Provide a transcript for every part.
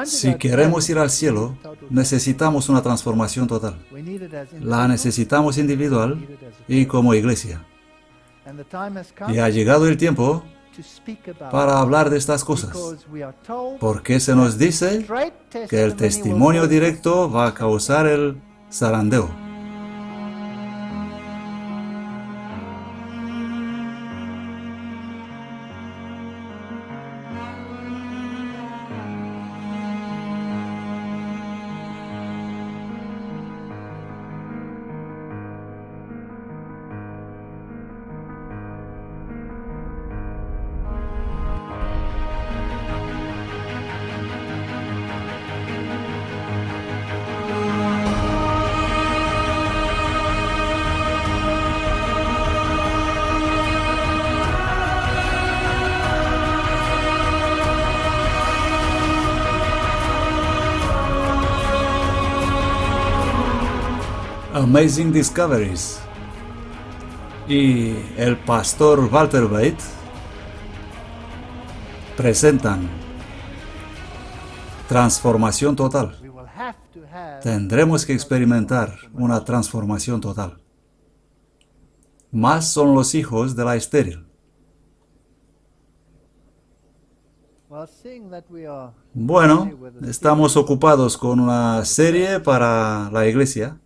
Si queremos ir al cielo, necesitamos una transformación total. La necesitamos individual y como iglesia. Y ha llegado el tiempo para hablar de estas cosas, porque se nos dice que el testimonio directo va a causar el zarandeo. Amazing Discoveries y el pastor Walter Bate presentan transformación total. Tendremos que experimentar una transformación total. Más son los hijos de la estéril. Bueno, estamos ocupados con una serie para la iglesia.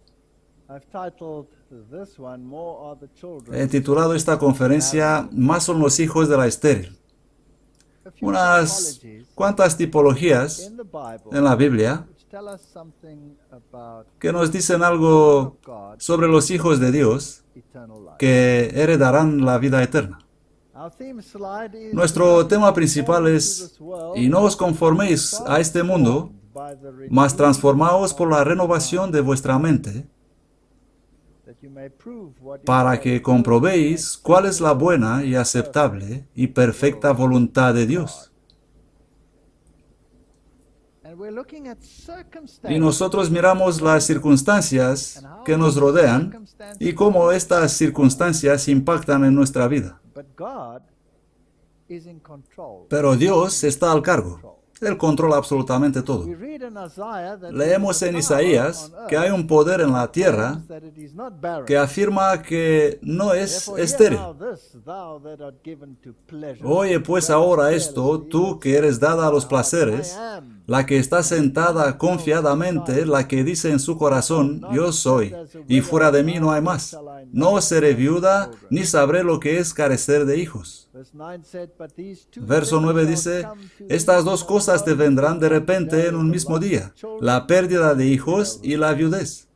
He titulado esta conferencia Más son los hijos de la estéril. Unas cuantas tipologías en la Biblia que nos dicen algo sobre los hijos de Dios que heredarán la vida eterna. Nuestro tema principal es: y no os conforméis a este mundo, mas transformaos por la renovación de vuestra mente, para que comprobéis cuál es la buena y aceptable y perfecta voluntad de Dios. Y nosotros miramos las circunstancias que nos rodean y cómo estas circunstancias impactan en nuestra vida. Pero Dios está al cargo. Él controla absolutamente todo. Leemos en Isaías que hay un poder en la tierra que afirma que no es estéril. Oye pues ahora esto, tú que eres dada a los placeres, la que está sentada confiadamente, la que dice en su corazón: yo soy, y fuera de mí no hay más. No seré viuda, ni sabré lo que es carecer de hijos. Verso 9 dice: estas dos cosas te vendrán de repente en un mismo día, la pérdida de hijos y la viudez.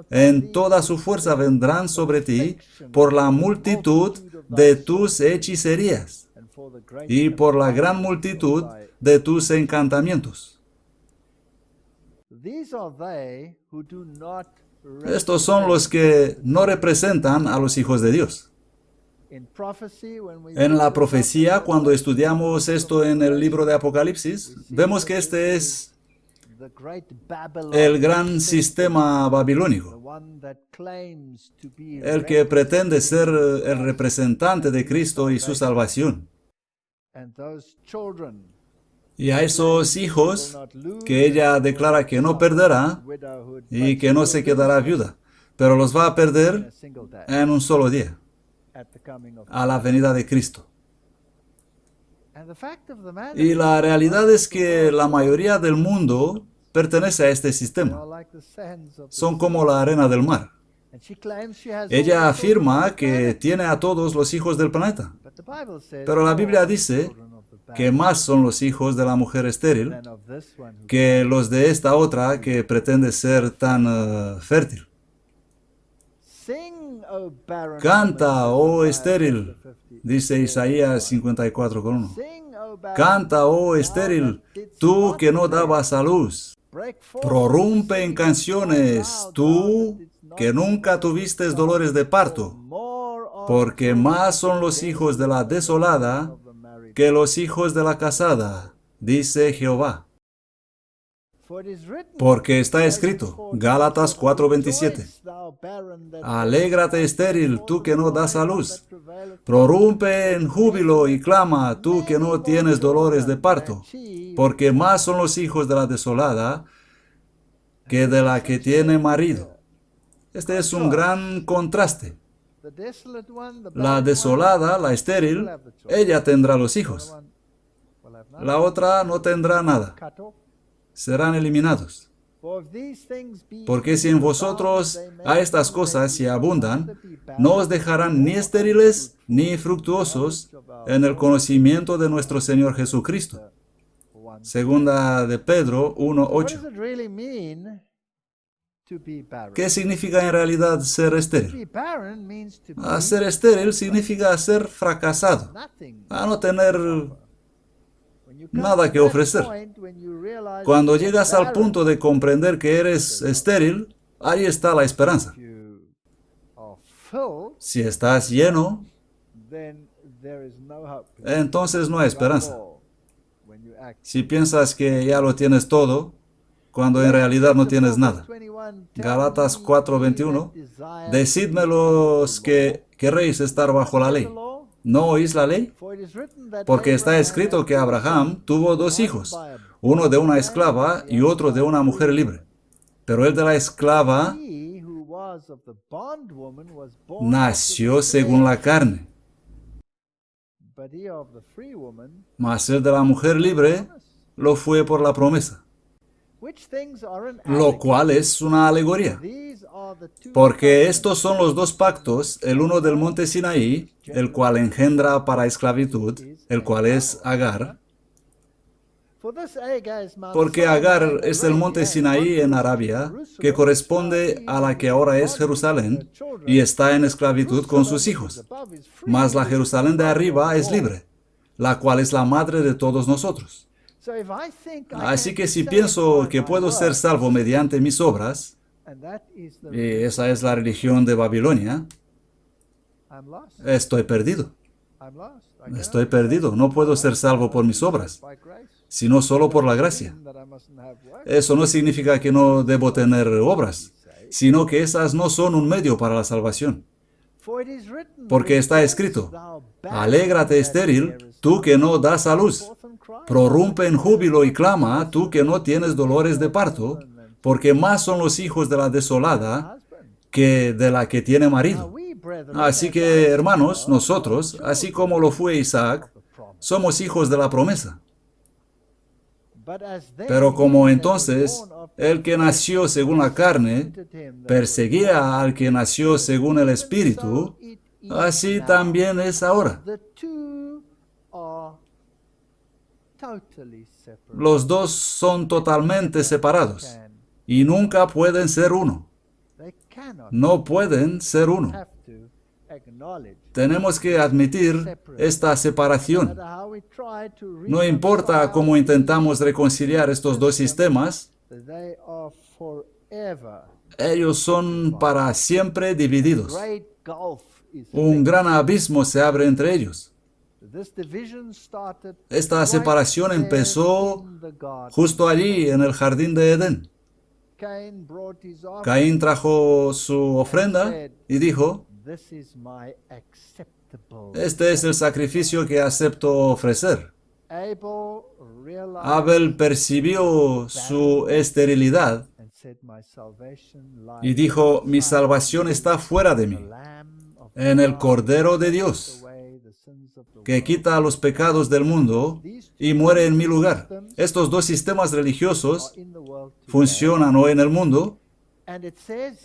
En toda su fuerza vendrán sobre ti por la multitud de tus hechicerías y por la gran multitud de tus encantamientos. Estos son los que no representan a los hijos de Dios. En la profecía, cuando estudiamos esto en el libro de Apocalipsis, vemos que este es el gran sistema babilónico, el que pretende ser el representante de Cristo y su salvación. Y a esos hijos que ella declara que no perderá y que no se quedará viuda, pero los va a perder en un solo día, a la venida de Cristo. Y la realidad es que la mayoría del mundo pertenece a este sistema. Son como la arena del mar. Ella afirma que tiene a todos los hijos del planeta. Pero la Biblia dice que más son los hijos de la mujer estéril que los de esta otra que pretende ser tan fértil. Canta, oh estéril, dice Isaías 54:1. Canta, oh estéril, tú que no dabas a luz. Prorrumpe en canciones, tú que nunca tuviste dolores de parto, porque más son los hijos de la desolada que los hijos de la casada, dice Jehová. Porque está escrito, Gálatas 4:27, alégrate estéril, tú que no das a luz. Prorrumpe en júbilo y clama, tú que no tienes dolores de parto, porque más son los hijos de la desolada que de la que tiene marido. Este es un gran contraste. La desolada, la estéril, ella tendrá los hijos. La otra no tendrá nada. Serán eliminados. Porque si en vosotros a estas cosas y abundan, no os dejarán ni estériles ni fructuosos en el conocimiento de nuestro Señor Jesucristo. Segunda de Pedro 1:8. ¿Qué significa en realidad ser estéril? Ser estéril significa ser fracasado, a no tener nada que ofrecer. Cuando llegas al punto de comprender que eres estéril, ahí está la esperanza. Si estás lleno, entonces no hay esperanza. Si piensas que ya lo tienes todo, cuando en realidad no tienes nada. Gálatas 4:21, decidme los que queréis estar bajo la ley. ¿No oís la ley? Porque está escrito que Abraham tuvo dos hijos, uno de una esclava y otro de una mujer libre. Pero el de la esclava nació según la carne, mas el de la mujer libre lo fue por la promesa, lo cual es una alegoría. Porque estos son los dos pactos, el uno del monte Sinaí, el cual engendra para esclavitud, el cual es Agar. Porque Agar es el monte Sinaí en Arabia, que corresponde a la que ahora es Jerusalén, y está en esclavitud con sus hijos. Mas la Jerusalén de arriba es libre, la cual es la madre de todos nosotros. Así que si pienso que puedo ser salvo mediante mis obras, y esa es la religión de Babilonia, estoy perdido. Estoy perdido. No puedo ser salvo por mis obras, sino solo por la gracia. Eso no significa que no debo tener obras, sino que esas no son un medio para la salvación. Porque está escrito, alégrate estéril, tú que no das a luz. Prorrumpe en júbilo y clama, tú que no tienes dolores de parto, porque más son los hijos de la desolada que de la que tiene marido. Así que, hermanos, nosotros, así como lo fue Isaac, somos hijos de la promesa. Pero como entonces el que nació según la carne perseguía al que nació según el Espíritu, así también es ahora. Los dos son totalmente separados y nunca pueden ser uno. No pueden ser uno. Tenemos que admitir esta separación. No importa cómo intentamos reconciliar estos dos sistemas, ellos son para siempre divididos. Un gran abismo se abre entre ellos. Esta separación empezó justo allí en el jardín de Edén. Caín trajo su ofrenda y dijo, este es el sacrificio que acepto ofrecer. Abel percibió su esterilidad y dijo, mi salvación está fuera de mí, en el Cordero de Dios, que quita los pecados del mundo y muere en mi lugar. Estos dos sistemas religiosos funcionan hoy en el mundo,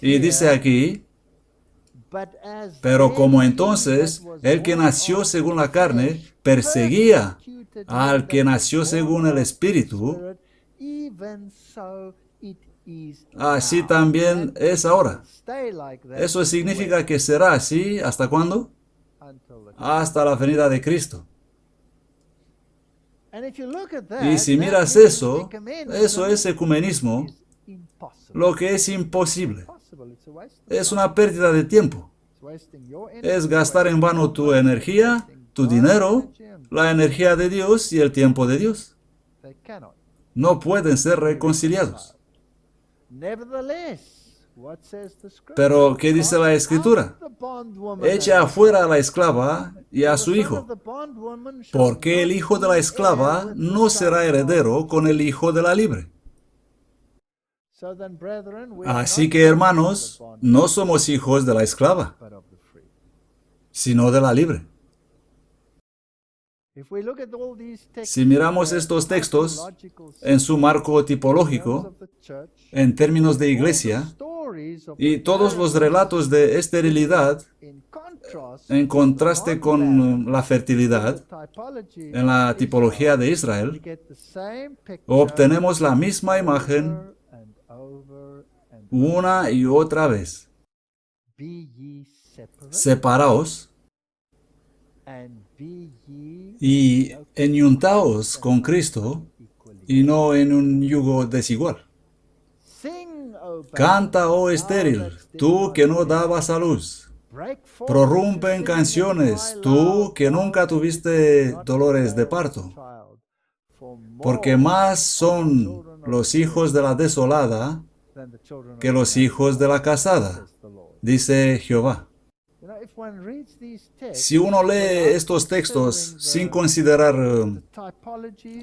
y dice aquí, pero como entonces el que nació según la carne perseguía al que nació según el Espíritu, así también es ahora. Eso significa que será así, ¿hasta cuándo? Hasta la venida de Cristo. Y si miras eso, eso es ecumenismo, lo que es imposible. Es una pérdida de tiempo. Es gastar en vano tu energía, tu dinero, la energía de Dios y el tiempo de Dios. no pueden ser reconciliados. Pero, ¿qué dice la Escritura? Echa afuera a la esclava y a su hijo, porque el hijo de la esclava no será heredero con el hijo de la libre. Así que, hermanos, no somos hijos de la esclava, sino de la libre. Si miramos estos textos en su marco tipológico, en términos de iglesia, y todos los relatos de esterilidad, en contraste con la fertilidad, en la tipología de Israel, obtenemos la misma imagen una y otra vez. Separaos y enyuntaos con Cristo y no en un yugo desigual. Canta, oh estéril, tú que no dabas a luz. Prorrumpe en canciones, tú que nunca tuviste dolores de parto. Porque más son los hijos de la desolada que los hijos de la casada, dice Jehová. Si uno lee estos textos sin considerar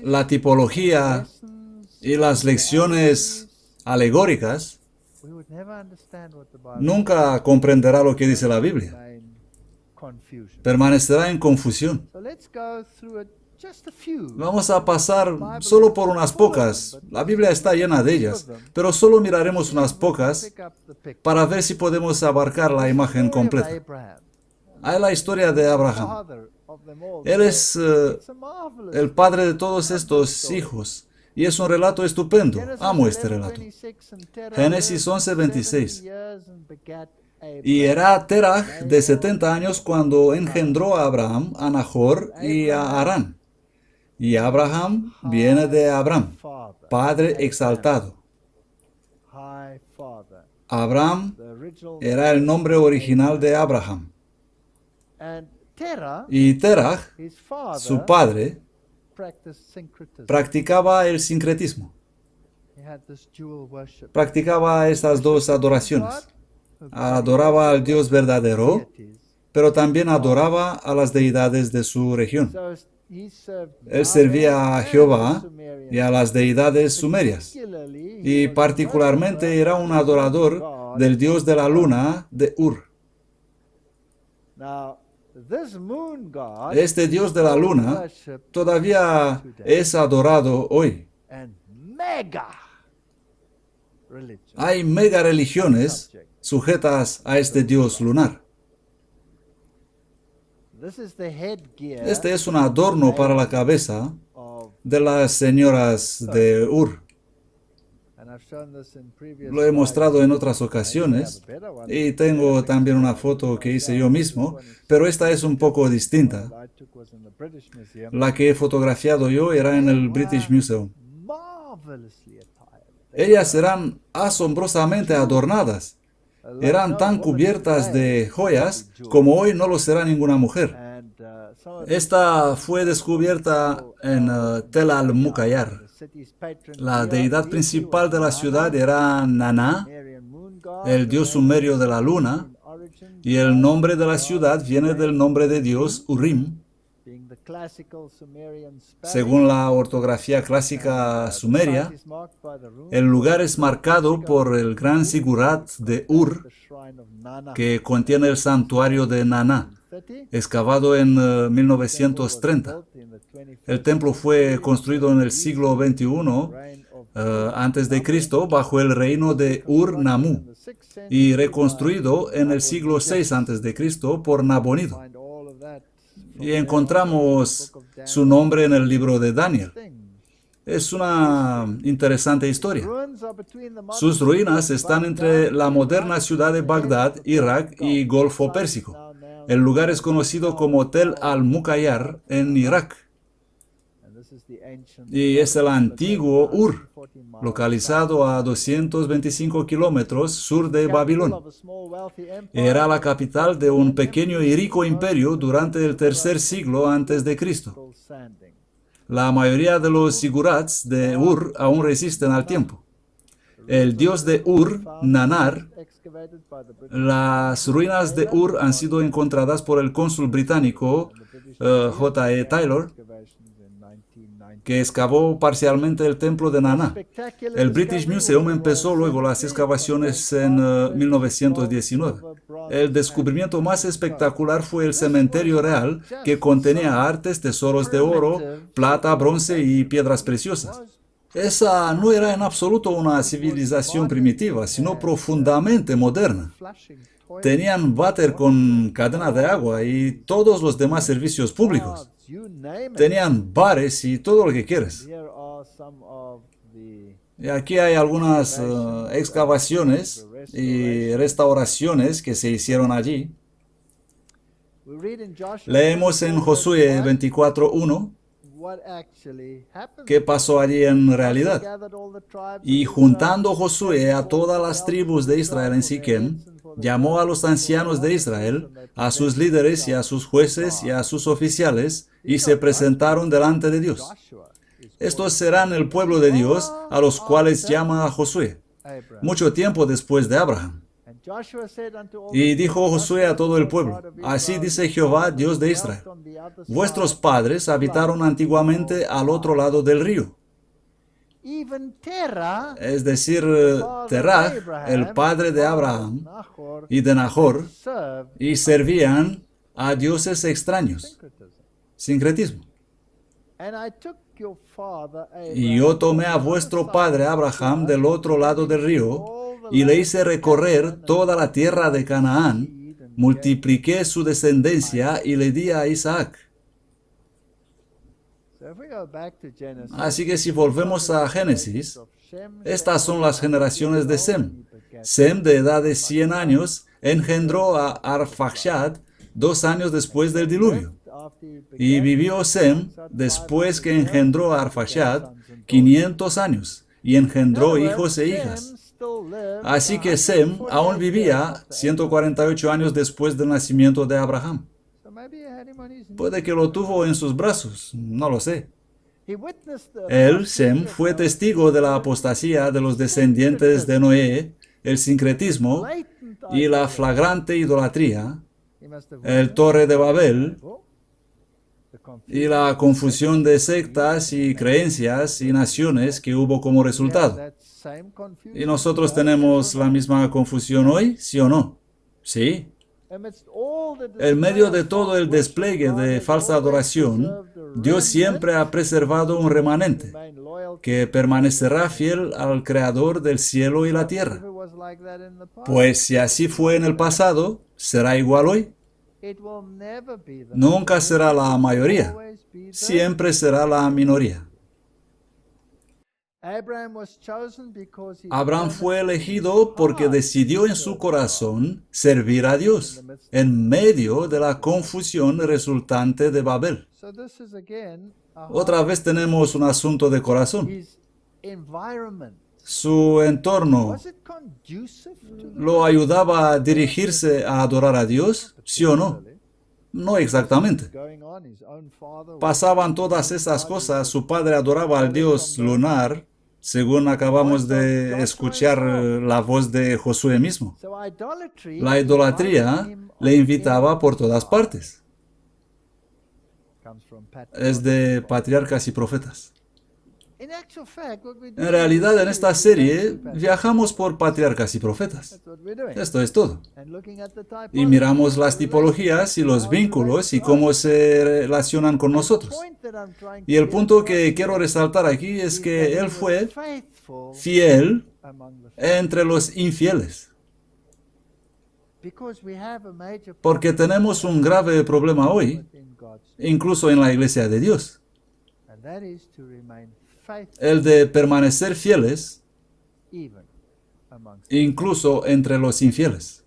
la tipología y las lecciones alegóricas, nunca comprenderá lo que dice la Biblia. Permanecerá en confusión. Vamos a pasar solo por unas pocas. La Biblia está llena de ellas, pero solo miraremos unas pocas para ver si podemos abarcar la imagen completa. Hay la historia de Abraham. Él es el padre de todos estos hijos. Y es un relato estupendo. Amo este relato. Génesis 11:26. Y era Terach de 70 años cuando engendró a Abraham, a Nahor y a Harán. Y Abraham viene de Abram, padre exaltado. Abraham era el nombre original de Abraham. Y Terach, su padre, practicaba el sincretismo. Practicaba estas dos adoraciones. Adoraba al Dios verdadero, pero también adoraba a las deidades de su región. Él servía a Jehová y a las deidades sumerias. Y particularmente era un adorador del dios de la luna, de Ur. Este dios de la luna todavía es adorado hoy. Hay mega religiones sujetas a este dios lunar. Este es un adorno para la cabeza de las señoras de Ur. Lo he mostrado en otras ocasiones y tengo también una foto que hice yo mismo, pero esta es un poco distinta. La que he fotografiado yo era en el British Museum. Ellas eran asombrosamente adornadas. Eran tan cubiertas de joyas como hoy no lo será ninguna mujer. Esta fue descubierta en Tel al-Muqayyar. La deidad principal de la ciudad era Naná, el dios sumerio de la luna, y el nombre de la ciudad viene del nombre de Dios Urim, según la ortografía clásica sumeria. El lugar es marcado por el gran sigurat de Ur, que contiene el santuario de Naná, excavado en 1930. El templo fue construido en el siglo XXI antes de Cristo bajo el reino de Ur-Nammu y reconstruido en el siglo VI antes de Cristo por Nabonido. Y encontramos su nombre en el libro de Daniel. Es una interesante historia. Sus ruinas están entre la moderna ciudad de Bagdad, Irak y Golfo Pérsico. El lugar es conocido como Tel al-Muqayyar en Irak. Y es el antiguo Ur, localizado a 225 kilómetros sur de Babilón. Era la capital de un pequeño y rico imperio durante el tercer siglo antes de Cristo. La mayoría de los sigurats de Ur aún resisten al tiempo. El dios de Ur, Nanar, las ruinas de Ur han sido encontradas por el cónsul británico J.E. Taylor, que excavó parcialmente el templo de Naná. El British Museum empezó luego las excavaciones en 1919. El descubrimiento más espectacular fue el cementerio real, que contenía artes, tesoros de oro, plata, bronce y piedras preciosas. Esa no era en absoluto una civilización primitiva, sino profundamente moderna. Tenían váter con cadena de agua y todos los demás servicios públicos. Tenían bares y todo lo que quieres. Y aquí hay algunas excavaciones y restauraciones que se hicieron allí. Leemos en Josué 24:1 qué pasó allí en realidad. Y juntando Josué a todas las tribus de Israel en Siquem, llamó a los ancianos de Israel, a sus líderes y a sus jueces y a sus oficiales, y se presentaron delante de Dios. Estos serán el pueblo de Dios, a los cuales llama a Josué, mucho tiempo después de Abraham. Y dijo Josué a todo el pueblo: así dice Jehová, Dios de Israel: vuestros padres habitaron antiguamente al otro lado del río. Es decir, Terah, el padre de Abraham y de Nahor, y servían a dioses extraños. Sincretismo. Y yo tomé a vuestro padre Abraham del otro lado del río, y le hice recorrer toda la tierra de Canaán, multipliqué su descendencia y le di a Isaac. Así que si volvemos a Génesis, estas son las generaciones de Sem. Sem, de edad de 100 años, engendró a Arfaxad 2 años después del diluvio. Y vivió Sem, después que engendró a Arfaxad, 500 años, y engendró hijos e hijas. Así que Sem aún vivía 148 años después del nacimiento de Abraham. Puede que lo tuvo en sus brazos, no lo sé. Él, Sem, fue testigo de la apostasía de los descendientes de Noé, el sincretismo y la flagrante idolatría, el Torre de Babel y la confusión de sectas y creencias y naciones que hubo como resultado. ¿Y nosotros tenemos la misma confusión hoy, sí o no? Sí. En medio de todo el despliegue de falsa adoración, Dios siempre ha preservado un remanente que permanecerá fiel al Creador del cielo y la tierra. Pues si así fue en el pasado, ¿será igual hoy? Nunca será la mayoría, siempre será la minoría. Abraham fue elegido porque decidió en su corazón servir a Dios en medio de la confusión resultante de Babel. Otra vez tenemos un asunto de corazón. Su entorno lo ayudaba a dirigirse a adorar a Dios, ¿sí o no? No exactamente. Pasaban todas esas cosas. Su padre adoraba al dios lunar, según acabamos de escuchar la voz de Josué mismo. La idolatría le invitaba por todas partes. Es de Patriarcas y Profetas. En realidad, en esta serie viajamos por patriarcas y profetas. Esto es todo. Y miramos las tipologías y los vínculos y cómo se relacionan con nosotros. Y el punto que quiero resaltar aquí es que él fue fiel entre los infieles. Porque tenemos un grave problema hoy, incluso en la iglesia de Dios. El de permanecer fieles, incluso entre los infieles.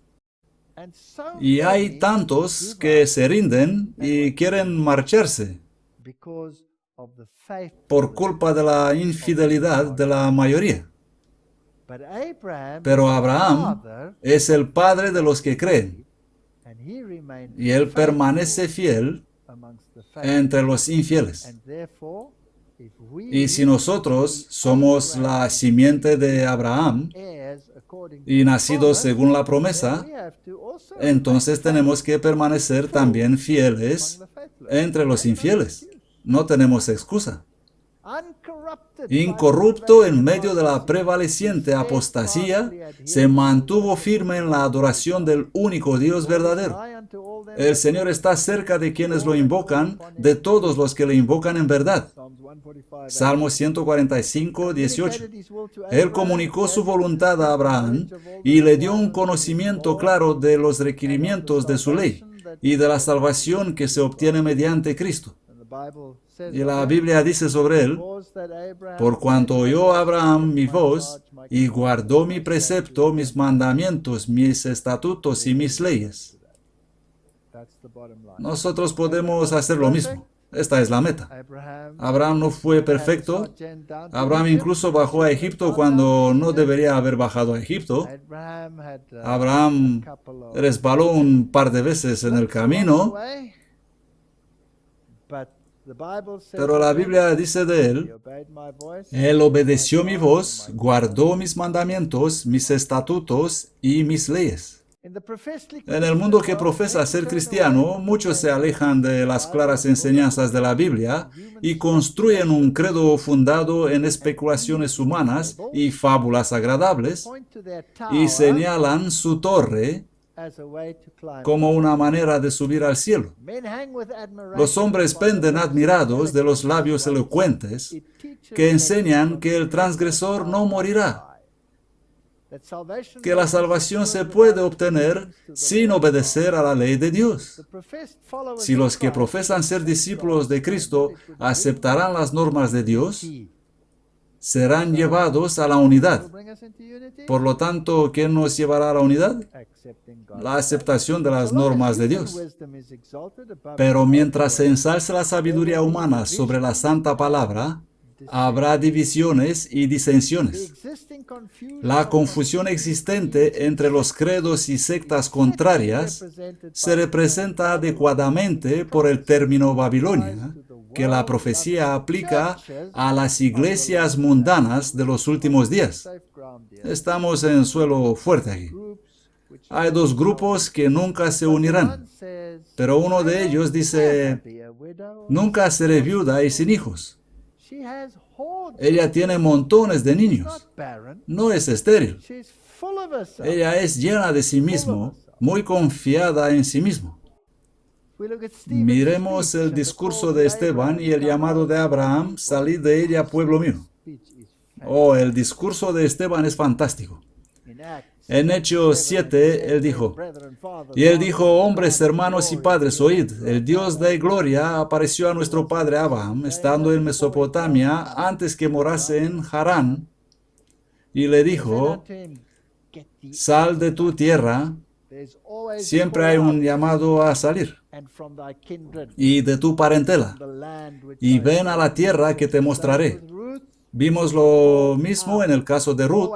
Y hay tantos que se rinden y quieren marcharse por culpa de la infidelidad de la mayoría. Pero Abraham es el padre de los que creen, y él permanece fiel entre los infieles. Y si nosotros somos la simiente de Abraham y nacidos según la promesa, entonces tenemos que permanecer también fieles entre los infieles. No tenemos excusa. Incorrupto en medio de la prevaleciente apostasía, se mantuvo firme en la adoración del único Dios verdadero. El Señor está cerca de quienes lo invocan, de todos los que le invocan en verdad. Salmo 145, 18. Él comunicó su voluntad a Abraham y le dio un conocimiento claro de los requerimientos de su ley y de la salvación que se obtiene mediante Cristo. Y la Biblia dice sobre él: por cuanto oyó Abraham mi voz y guardó mi precepto, mis mandamientos, mis estatutos y mis leyes. Nosotros podemos hacer lo mismo. Esta es la meta. Abraham no fue perfecto. Abraham incluso bajó a Egipto cuando no debería haber bajado a Egipto. Abraham resbaló un par de veces en el camino. Pero la Biblia dice de él: él obedeció mi voz, guardó mis mandamientos, mis estatutos y mis leyes. En el mundo que profesa ser cristiano, muchos se alejan de las claras enseñanzas de la Biblia y construyen un credo fundado en especulaciones humanas y fábulas agradables, y señalan su torre como una manera de subir al cielo. Los hombres penden admirados de los labios elocuentes que enseñan que el transgresor no morirá, que la salvación se puede obtener sin obedecer a la ley de Dios. Si los que profesan ser discípulos de Cristo aceptarán las normas de Dios, serán llevados a la unidad. Por lo tanto, ¿quién nos llevará a la unidad? La aceptación de las normas de Dios. Pero mientras se ensalce la sabiduría humana sobre la santa palabra, habrá divisiones y disensiones. La confusión existente entre los credos y sectas contrarias se representa adecuadamente por el término Babilonia, que la profecía aplica a las iglesias mundanas de los últimos días. Estamos en suelo fuerte aquí. Hay dos grupos que nunca se unirán, pero uno de ellos dice: nunca seré viuda y sin hijos. Ella tiene montones de niños. No es estéril. Ella es llena de sí mismo, muy confiada en sí mismo. Miremos el discurso de Esteban y el llamado de Abraham: salid de ella, pueblo mío. Oh, el discurso de Esteban es fantástico. En Hechos 7, él dijo: hombres, hermanos y padres, oíd, el Dios de gloria apareció a nuestro padre Abraham, estando en Mesopotamia, antes que morase en Harán, y le dijo: sal de tu tierra. Siempre hay un llamado a salir. Y de tu parentela, y ven a la tierra que te mostraré. Vimos lo mismo en el caso de Ruth.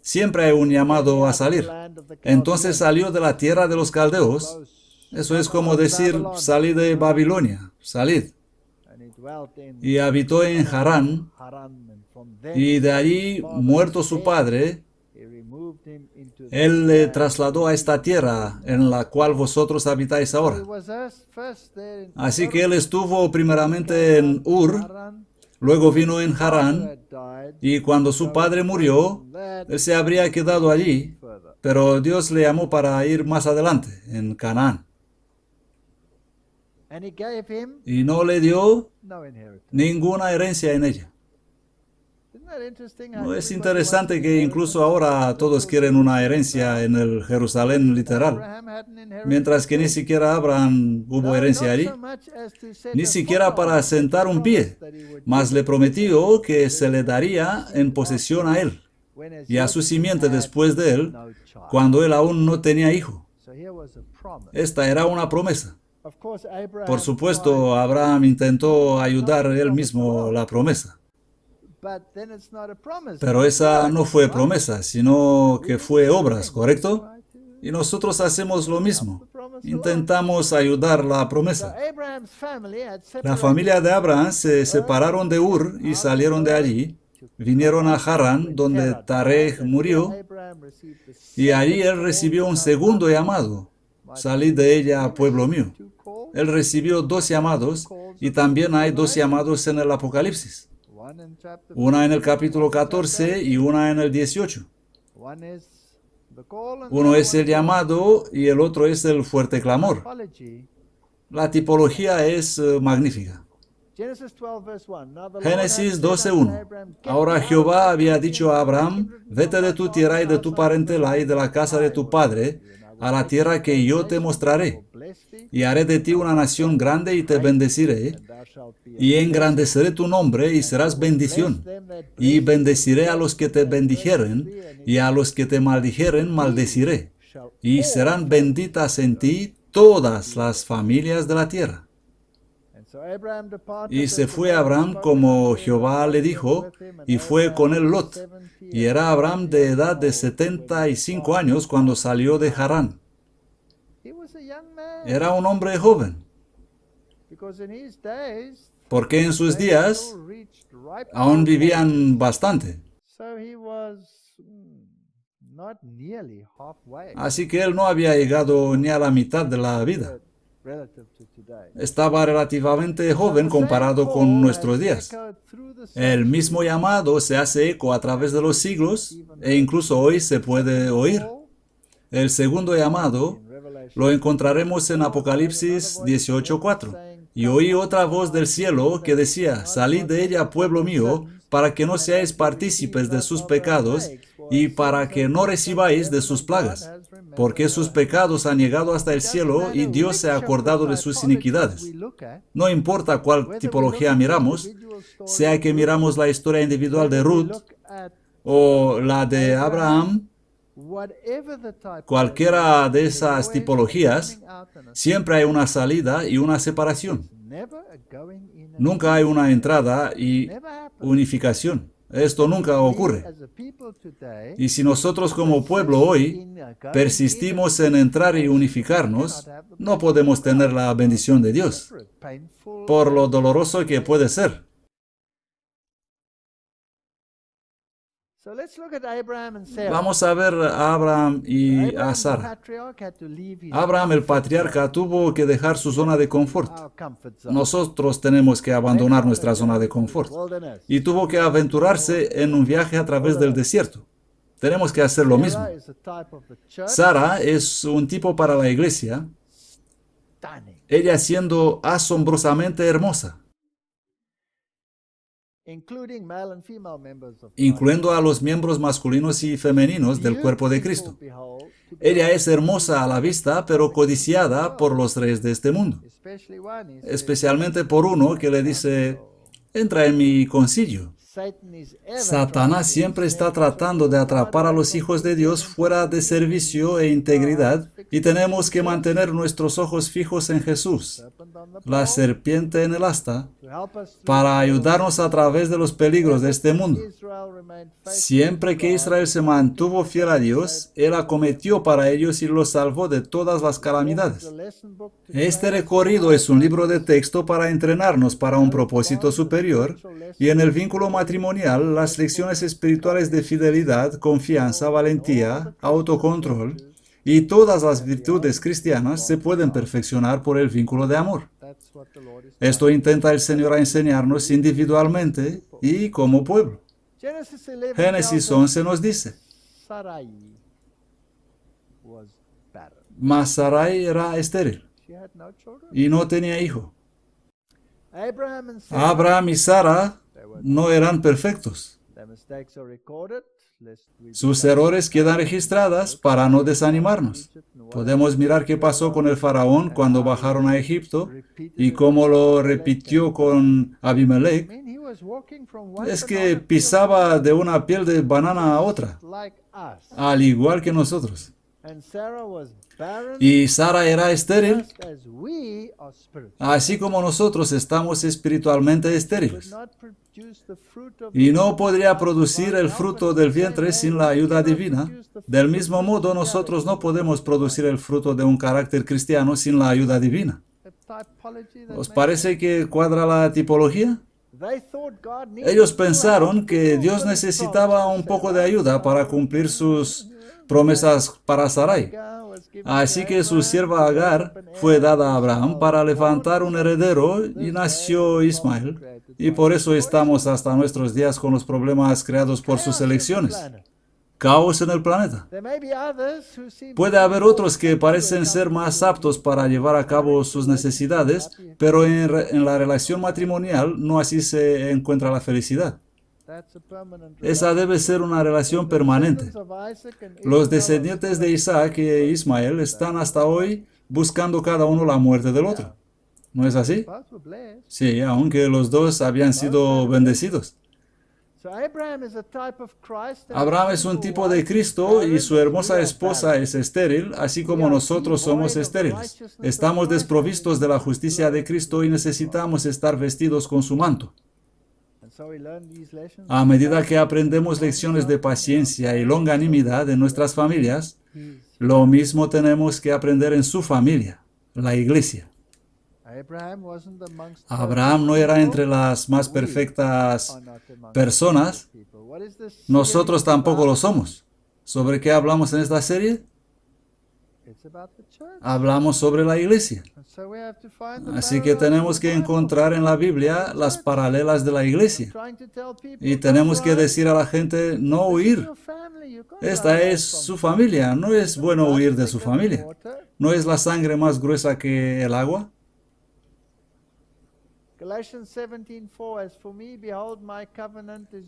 Siempre hay un llamado a salir. Entonces salió de la tierra de los caldeos. Eso es como decir: salid de Babilonia, salid. Y habitó en Harán, y de allí, muerto su padre, él le trasladó a esta tierra en la cual vosotros habitáis ahora. Así que él estuvo primeramente en Ur, luego vino en Harán, y cuando su padre murió, él se habría quedado allí, pero Dios le llamó para ir más adelante, en Canaán. Y no le dio ninguna herencia en ella. ¿No es interesante que incluso ahora todos quieren una herencia en el Jerusalén literal, mientras que ni siquiera Abraham hubo herencia allí? Ni siquiera para sentar un pie, mas le prometió que se le daría en posesión a él y a su simiente después de él, cuando él aún no tenía hijo. Esta era una promesa. Por supuesto, Abraham intentó ayudar él mismo la promesa. Pero esa no fue promesa, sino que fue obras, ¿correcto? Y nosotros hacemos lo mismo. intentamos ayudar la promesa. La familia de Abraham se separaron de Ur y salieron de allí. Vinieron a Harán, donde Taré murió, y allí él recibió un segundo llamado. Salid de ella, pueblo mío. Él recibió 2 llamados, y también hay 2 llamados en el Apocalipsis. Una en el capítulo 14 y una en el 18. Uno es el llamado y el otro es el fuerte clamor. La tipología es magnífica. Génesis 12:1. Ahora Jehová había dicho a Abraham, vete de tu tierra y de tu parentela y de la casa de tu padre, a la tierra que yo te mostraré, y haré de ti una nación grande y te bendeciré, y engrandeceré tu nombre y serás bendición, y bendeciré a los que te bendijeren, y a los que te maldijeren maldeciré, y serán benditas en ti todas las familias de la tierra. Y se fue Abraham como Jehová le dijo, y fue con él Lot. Y era Abraham de edad de 75 años cuando salió de Harán. Era un hombre joven, porque en sus días aún vivían bastante. Así que él no había llegado ni a la mitad de la vida. Estaba relativamente joven comparado con nuestros días. El mismo llamado se hace eco a través de los siglos e incluso hoy se puede oír. El segundo llamado lo encontraremos en Apocalipsis 18:4. Y oí otra voz del cielo que decía, salid de ella, pueblo mío, para que no seáis partícipes de sus pecados y para que no recibáis de sus plagas, porque sus pecados han llegado hasta el cielo y Dios se ha acordado de sus iniquidades. No importa cuál tipología miramos, sea que miramos la historia individual de Ruth o la de Abraham, cualquiera de esas tipologías, siempre hay una salida y una separación. Nunca hay una entrada y unificación. Esto nunca ocurre. Y si nosotros como pueblo hoy persistimos en entrar y unificarnos, no podemos tener la bendición de Dios, por lo doloroso que puede ser. Vamos a ver a Abraham y a Sara. Abraham, el patriarca, tuvo que dejar su zona de confort. Nosotros tenemos que abandonar nuestra zona de confort. Y tuvo que aventurarse en un viaje a través del desierto. Tenemos que hacer lo mismo. Sara es un tipo para la iglesia, ella siendo asombrosamente hermosa, incluyendo a los miembros masculinos y femeninos del cuerpo de Cristo. Ella es hermosa a la vista, pero codiciada por los reyes de este mundo, especialmente por uno que le dice, entra en mi concilio. Satanás siempre está tratando de atrapar a los hijos de Dios fuera de servicio e integridad, y tenemos que mantener nuestros ojos fijos en Jesús, la serpiente en el asta, para ayudarnos a través de los peligros de este mundo. Siempre que Israel se mantuvo fiel a Dios, Él acometió para ellos y los salvó de todas las calamidades. Este recorrido es un libro de texto para entrenarnos para un propósito superior, y en el vínculo matrimonial, las lecciones espirituales de fidelidad, confianza, valentía, autocontrol y todas las virtudes cristianas se pueden perfeccionar por el vínculo de amor. Esto intenta el Señor enseñarnos individualmente y como pueblo. Génesis 11 nos dice, mas Sarai era estéril y no tenía hijo. Abraham y Sara no eran perfectos. Sus errores quedan registradas para no desanimarnos. Podemos mirar qué pasó con el faraón cuando bajaron a Egipto y cómo lo repitió con Abimelech. Es que pisaba de una piel de banana a otra, al igual que nosotros. Y Sara era estéril, así como nosotros estamos espiritualmente estériles. Y no podría producir el fruto del vientre sin la ayuda divina. Del mismo modo, nosotros no podemos producir el fruto de un carácter cristiano sin la ayuda divina. ¿Os parece que cuadra la tipología? Ellos pensaron que Dios necesitaba un poco de ayuda para cumplir sus promesas para Sarai. Así que su sierva Agar fue dada a Abraham para levantar un heredero y nació Ismael. Y por eso estamos hasta nuestros días con los problemas creados por sus elecciones. Caos en el planeta. Puede haber otros que parecen ser más aptos para llevar a cabo sus necesidades, pero en la relación matrimonial no así se encuentra la felicidad. Esa debe ser una relación permanente. Los descendientes de Isaac e Ismael están hasta hoy buscando cada uno la muerte del otro. ¿No es así? Sí, aunque los dos habían sido bendecidos. Abraham es un tipo de Cristo y su hermosa esposa es estéril, así como nosotros somos estériles. Estamos desprovistos de la justicia de Cristo y necesitamos estar vestidos con su manto. A medida que aprendemos lecciones de paciencia y longanimidad en nuestras familias, lo mismo tenemos que aprender en su familia, la iglesia. Abraham no era entre las más perfectas personas. Nosotros tampoco lo somos. ¿Sobre qué hablamos en esta serie? Hablamos sobre la iglesia. Así que tenemos que encontrar en la Biblia las paralelas de la iglesia. Y tenemos que decir a la gente, no huir. Esta es su familia. No es bueno huir de su familia. ¿No es la sangre más gruesa que el agua?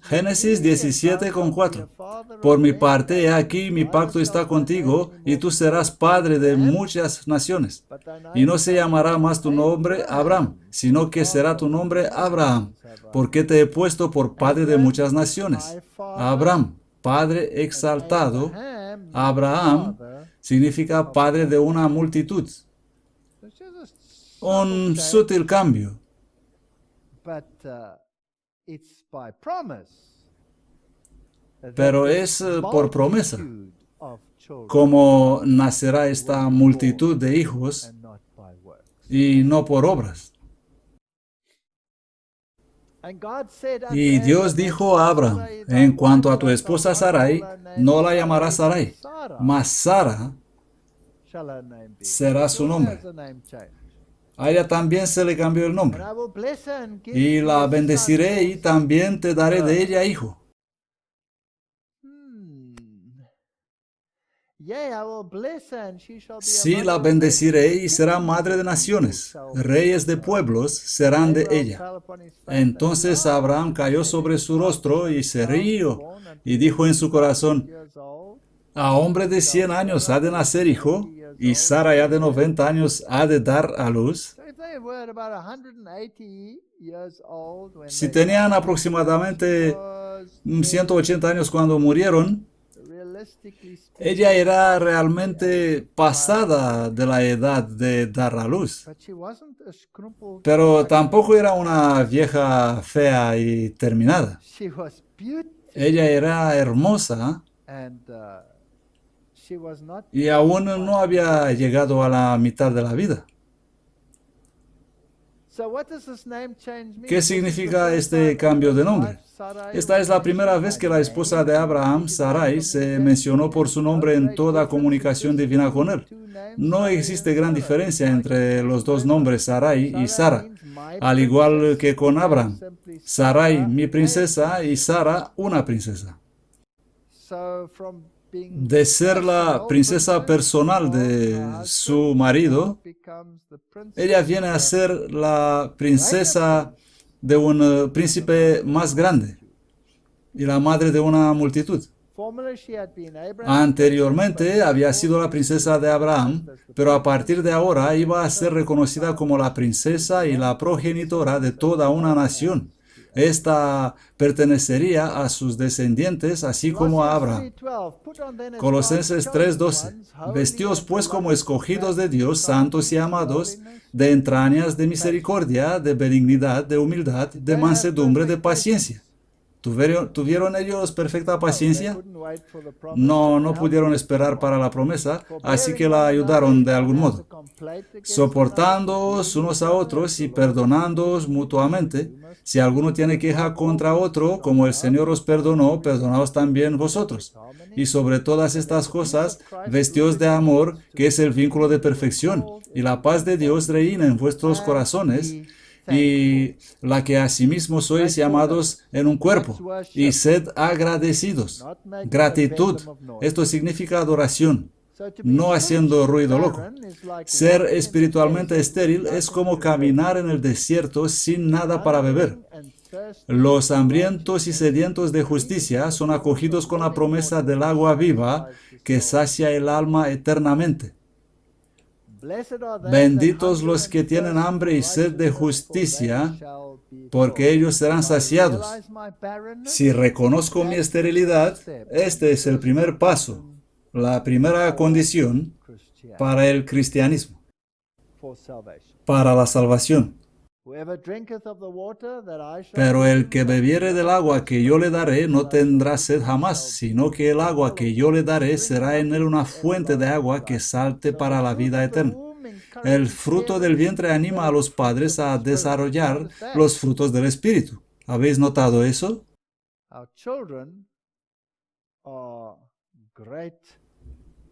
Génesis 17:4. Por mi parte, he aquí mi pacto está contigo, y tú serás padre de muchas naciones. Y no se llamará más tu nombre Abraham, sino que será tu nombre Abraham, porque te he puesto por padre de muchas naciones. Abraham, padre exaltado. Abraham significa padre de una multitud. Un sutil cambio. Pero es por promesa, como nacerá esta multitud de hijos y no por obras. Y Dios dijo a Abraham, en cuanto a tu esposa Sarai, no la llamarás Sarai, mas Sara será su nombre. A ella también se le cambió el nombre. Y la bendeciré y también te daré de ella hijo. Sí, la bendeciré y será madre de naciones. Reyes de pueblos serán de ella. Entonces Abraham cayó sobre su rostro y se rió y dijo en su corazón, a hombre de 100 años ha de nacer hijo, y Sara ya de 90 años ha de dar a luz. Si tenían aproximadamente 180 años cuando murieron, ella era realmente pasada de la edad de dar a luz. Pero tampoco era una vieja fea y terminada. Ella era hermosa y aún no había llegado a la mitad de la vida. ¿Qué significa este cambio de nombre? Esta es la primera vez que la esposa de Abraham, Sarai, se mencionó por su nombre en toda comunicación divina con él. No existe gran diferencia entre los dos nombres, Sarai y Sara, al igual que con Abraham. Sarai, mi princesa, y Sara, una princesa. De ser la princesa personal de su marido, ella viene a ser la princesa de un príncipe más grande y la madre de una multitud. Anteriormente había sido la princesa de Abraham, pero a partir de ahora iba a ser reconocida como la princesa y la progenitora de toda una nación. Esta pertenecería a sus descendientes, así como a Abraham. Colosenses 3:12. Vestíos pues como escogidos de Dios, santos y amados, de entrañas de misericordia, de benignidad, de humildad, de mansedumbre, de paciencia. ¿Tuvieron ellos perfecta paciencia? No pudieron esperar para la promesa, así que la ayudaron de algún modo. Soportándoos unos a otros y perdonándoos mutuamente. Si alguno tiene queja contra otro, como el Señor os perdonó, perdonaos también vosotros. Y sobre todas estas cosas, vestíos de amor, que es el vínculo de perfección, y la paz de Dios reina en vuestros corazones, y la que asimismo sois llamados en un cuerpo, y sed agradecidos. Gratitud, esto significa adoración, no haciendo ruido loco. Ser espiritualmente estéril es como caminar en el desierto sin nada para beber. Los hambrientos y sedientos de justicia son acogidos con la promesa del agua viva que sacia el alma eternamente. Benditos los que tienen hambre y sed de justicia, porque ellos serán saciados. Si reconozco mi esterilidad, este es el primer paso, la primera condición para el cristianismo, para la salvación. Pero el que bebiere del agua que yo le daré no tendrá sed jamás, sino que el agua que yo le daré será en él una fuente de agua que salte para la vida eterna. El fruto del vientre anima a los padres a desarrollar los frutos del Espíritu. ¿Habéis notado eso?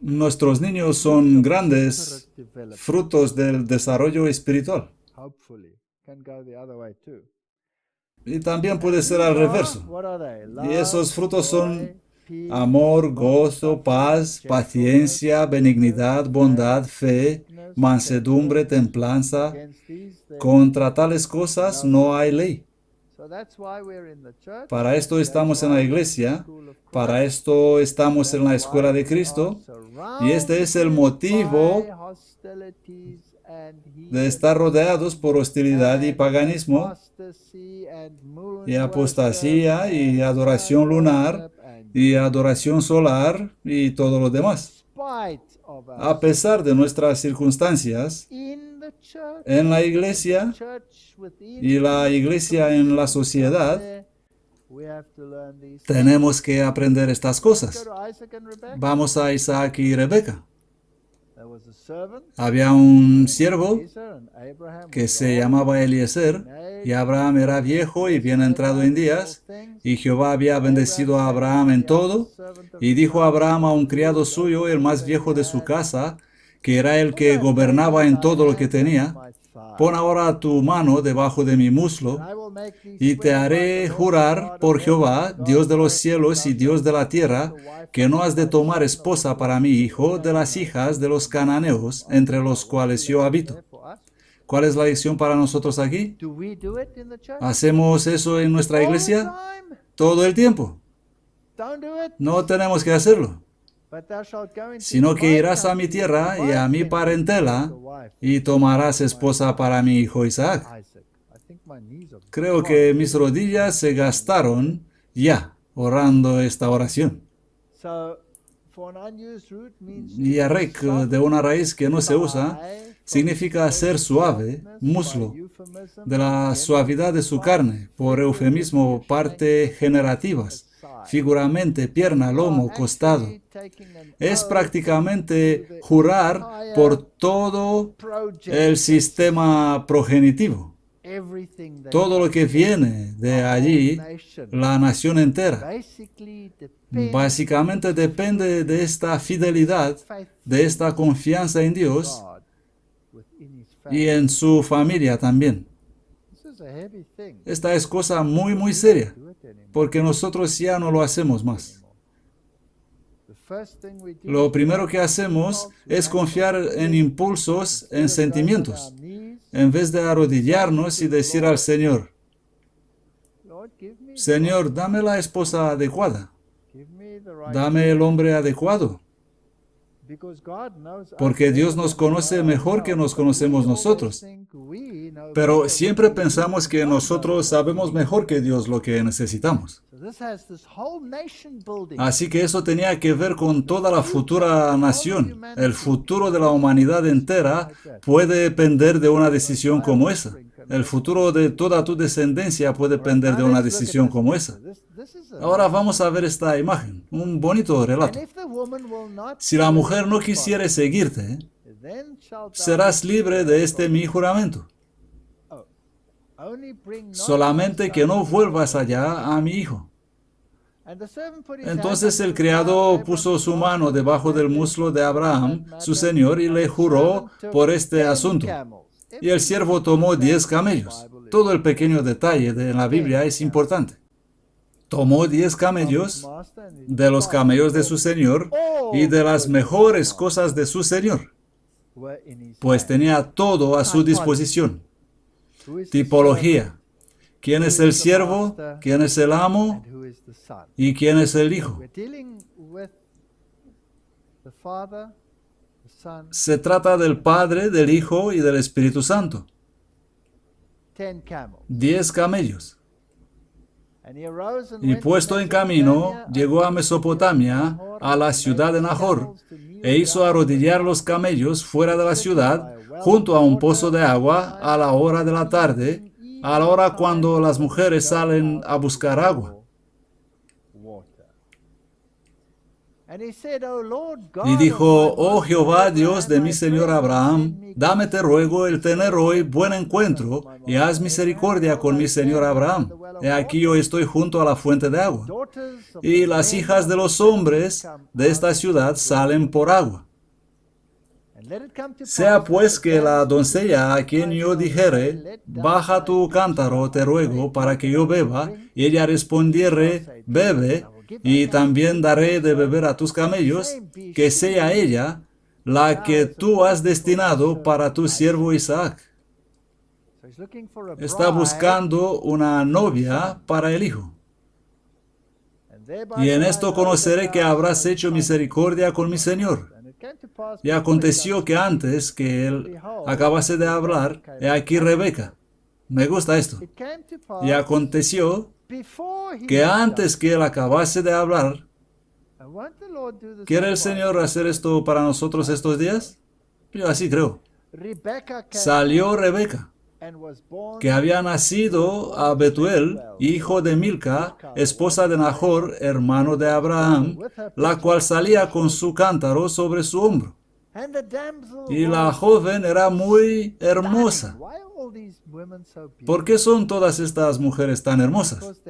Nuestros niños son grandes frutos del desarrollo espiritual. Y también puede ser al reverso. Y esos frutos son amor, gozo, paz, paciencia, benignidad, bondad, fe, mansedumbre, templanza. Contra tales cosas no hay ley. Para esto estamos en la iglesia, para esto estamos en la escuela de Cristo, y este es el motivo de estar rodeados por hostilidad y paganismo, y apostasía, y adoración lunar, y adoración solar, y todo lo demás. A pesar de nuestras circunstancias, en la iglesia y la iglesia en la sociedad, tenemos que aprender estas cosas. Vamos a Isaac y Rebeca. Había un siervo que se llamaba Eliezer, y Abraham era viejo y bien entrado en días, y Jehová había bendecido a Abraham en todo, y dijo Abraham a un criado suyo, el más viejo de su casa, que era el que gobernaba en todo lo que tenía: pon ahora tu mano debajo de mi muslo, y te haré jurar por Jehová, Dios de los cielos y Dios de la tierra, que no has de tomar esposa para mi hijo de las hijas de los cananeos, entre los cuales yo habito. ¿Cuál es la lección para nosotros aquí? ¿Hacemos eso en nuestra iglesia? Todo el tiempo. No tenemos que hacerlo, sino que irás a mi tierra y a mi parentela y tomarás esposa para mi hijo Isaac. Creo que mis rodillas se gastaron ya orando esta oración. Yarek, de una raíz que no se usa, significa ser suave, muslo, de la suavidad de su carne, por eufemismo, parte generativas, figuramente, pierna, lomo, costado. Es prácticamente jurar por todo el sistema progenitivo. Todo lo que viene de allí, la nación entera, básicamente depende de esta fidelidad, de esta confianza en Dios y en su familia también. Esta es cosa muy, muy seria, porque nosotros ya no lo hacemos más. Lo primero que hacemos es confiar en impulsos, en sentimientos, en vez de arrodillarnos y decir al Señor: Señor, dame la esposa adecuada, dame el hombre adecuado, porque Dios nos conoce mejor que nos conocemos nosotros. Pero siempre pensamos que nosotros sabemos mejor que Dios lo que necesitamos. Así que eso tenía que ver con toda la futura nación. El futuro de la humanidad entera puede depender de una decisión como esa. El futuro de toda tu descendencia puede depender de una decisión como esa. Ahora vamos a ver esta imagen, un bonito relato. Si la mujer no quisiere seguirte, serás libre de este mi juramento. Solamente que no vuelvas allá a mi hijo. Entonces el criado puso su mano debajo del muslo de Abraham, su señor, y le juró por este asunto. Y el siervo tomó 10 camellos. Todo el pequeño detalle de la Biblia es importante. Tomó 10 camellos de los camellos de su señor y de las mejores cosas de su señor, pues tenía todo a su disposición. Tipología. ¿Quién es el siervo? ¿Quién es el amo? ¿Y quién es el hijo? Se trata del Padre, del Hijo y del Espíritu Santo. 10 camellos. Y puesto en camino, llegó a Mesopotamia, a la ciudad de Nahor, e hizo arrodillar los camellos fuera de la ciudad, junto a un pozo de agua, a la hora de la tarde, a la hora cuando las mujeres salen a buscar agua. Y dijo, oh Jehová, Dios de mi señor Abraham, dame te ruego el tener hoy buen encuentro, y haz misericordia con mi señor Abraham. He aquí yo estoy junto a la fuente de agua, y las hijas de los hombres de esta ciudad salen por agua. Sea pues que la doncella a quien yo dijere, baja tu cántaro, te ruego, para que yo beba, y ella respondiere, bebe, y también daré de beber a tus camellos, que sea ella la que tú has destinado para tu siervo Isaac. Está buscando una novia para el hijo. Y en esto conoceré que habrás hecho misericordia con mi señor. Y aconteció que antes que él acabase de hablar, he aquí Rebeca. Me gusta esto. Y aconteció que antes que él acabase de hablar, ¿quiere el Señor hacer esto para nosotros estos días? Yo así creo. Salió Rebeca, que había nacido a Betuel, hijo de Milca, esposa de Nahor, hermano de Abraham, la cual salía con su cántaro sobre su hombro. Y la joven era muy hermosa. ¿Por qué son todas estas mujeres tan hermosas?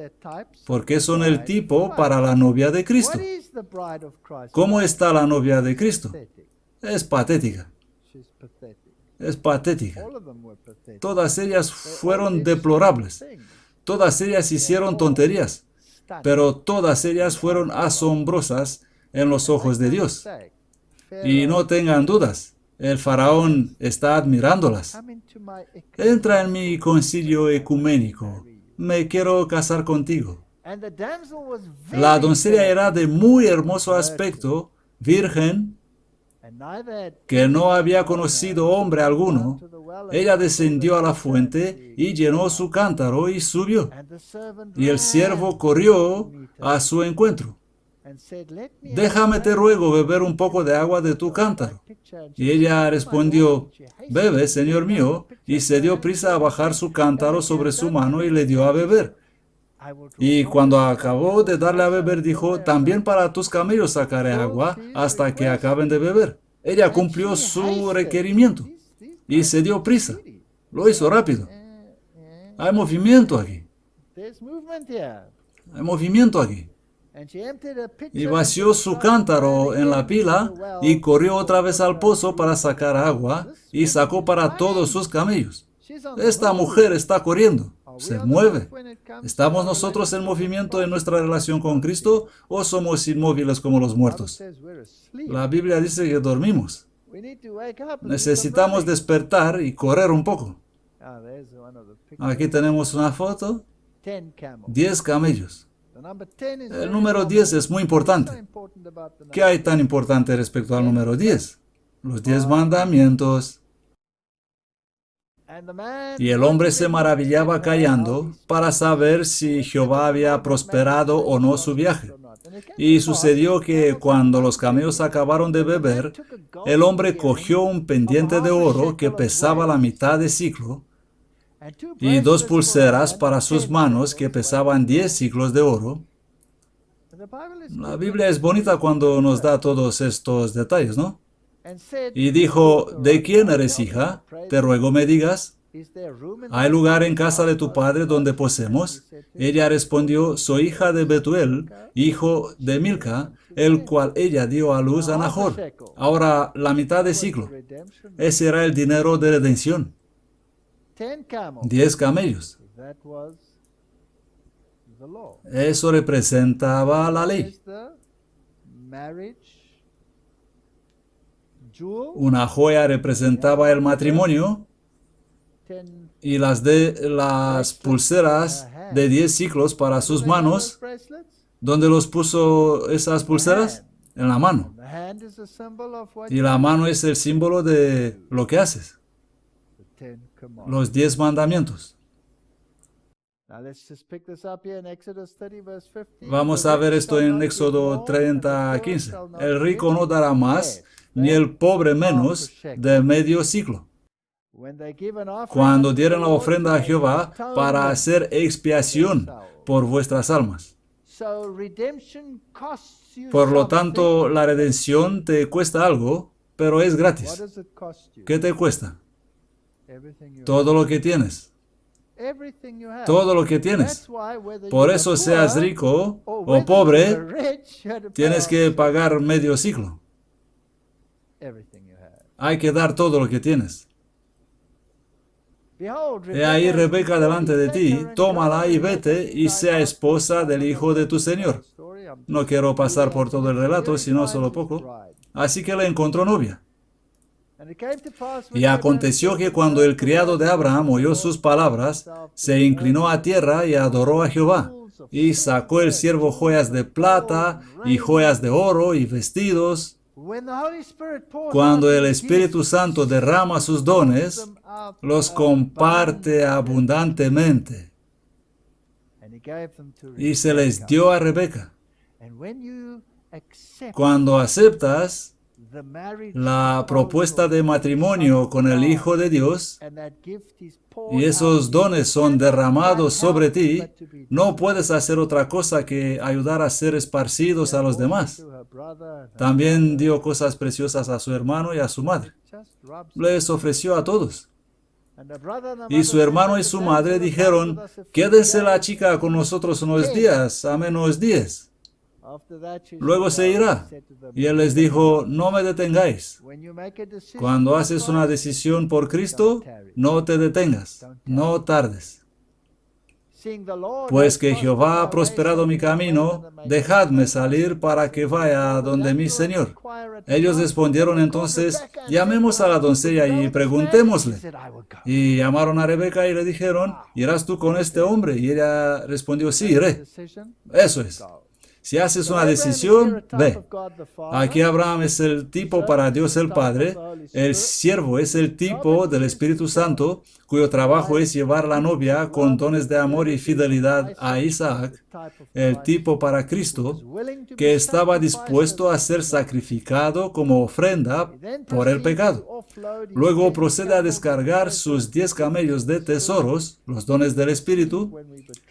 Porque son el tipo para la novia de Cristo. ¿Cómo está la novia de Cristo? Es patética. Es patética. Todas ellas fueron deplorables. Todas ellas hicieron tonterías. Pero todas ellas fueron asombrosas en los ojos de Dios. Y no tengan dudas, el faraón está admirándolas. Entra en mi concilio ecuménico. Me quiero casar contigo. La doncella era de muy hermoso aspecto, virgen, que no había conocido hombre alguno. Ella descendió a la fuente y llenó su cántaro y subió. Y el siervo corrió a su encuentro. Déjame, te ruego, beber un poco de agua de tu cántaro. Y ella respondió, bebe, señor mío, y se dio prisa a bajar su cántaro sobre su mano y le dio a beber. Y cuando acabó de darle a beber, dijo, también para tus camellos sacaré agua hasta que acaben de beber. Ella cumplió su requerimiento y se dio prisa. Lo hizo rápido. Hay movimiento aquí. Hay movimiento aquí. Y vació su cántaro en la pila y corrió otra vez al pozo para sacar agua y sacó para todos sus camellos. Esta mujer está corriendo, se mueve. ¿Estamos nosotros en movimiento en nuestra relación con Cristo o somos inmóviles como los muertos? La Biblia dice que dormimos. Necesitamos despertar y correr un poco. Aquí tenemos una foto. 10 camellos. El número 10 es muy importante. ¿Qué hay tan importante respecto al número 10? Los 10 mandamientos. Y el hombre se maravillaba callando para saber si Jehová había prosperado o no su viaje. Y sucedió que cuando los camellos acabaron de beber, el hombre cogió un pendiente de oro que pesaba la mitad de siclo y 2 pulseras para sus manos que pesaban 10 siclos de oro. La Biblia es bonita cuando nos da todos estos detalles, ¿no? Y dijo, ¿de quién eres hija? Te ruego me digas, ¿hay lugar en casa de tu padre donde posemos? Ella respondió, soy hija de Betuel, hijo de Milca, el cual ella dio a luz a Nahor. Ahora, la mitad de siclo. Ese era el dinero de redención. 10 camellos. Eso representaba la ley. Una joya representaba el matrimonio y las pulseras de 10 siclos para sus manos. ¿Dónde los puso esas pulseras? En la mano. Y la mano es el símbolo de lo que haces. Los 10 mandamientos. Vamos a ver esto en Éxodo 30:15. El rico no dará más, ni el pobre menos, de medio siclo. Cuando dieron la ofrenda a Jehová para hacer expiación por vuestras almas. Por lo tanto, la redención te cuesta algo, pero es gratis. ¿Qué te cuesta? Todo lo que tienes. Todo lo que tienes. Por eso, seas rico o pobre, tienes que pagar medio siclo. Hay que dar todo lo que tienes. He ahí Rebeca delante de ti, tómala y vete y sea esposa del hijo de tu señor. No quiero pasar por todo el relato, sino solo poco. Así que le encontró novia. Y aconteció que cuando el criado de Abraham oyó sus palabras, se inclinó a tierra y adoró a Jehová. Y sacó el siervo joyas de plata y joyas de oro y vestidos. Cuando el Espíritu Santo derrama sus dones, los comparte abundantemente. Y se les dio a Rebeca. Cuando aceptas la propuesta de matrimonio con el Hijo de Dios, y esos dones son derramados sobre ti, no puedes hacer otra cosa que ayudar a ser esparcidos a los demás. También dio cosas preciosas a su hermano y a su madre. Les ofreció a todos. Y su hermano y su madre dijeron, quédese la chica con nosotros unos días, a menos 10. Luego se irá. Y él les dijo, no me detengáis. Cuando haces una decisión por Cristo, no te detengas, no tardes. Pues que Jehová ha prosperado mi camino, dejadme salir para que vaya a donde mi Señor. Ellos respondieron entonces, llamemos a la doncella y preguntémosle. Y llamaron a Rebeca y le dijeron, ¿irás tú con este hombre? Y ella respondió, sí, iré. Eso es. Si haces una decisión, ve. Aquí Abraham es el tipo para Dios el Padre, el siervo es el tipo del Espíritu Santo, cuyo trabajo es llevar la novia con dones de amor y fidelidad a Isaac, el tipo para Cristo, que estaba dispuesto a ser sacrificado como ofrenda por el pecado. Luego procede a descargar sus 10 camellos de tesoros, los dones del Espíritu,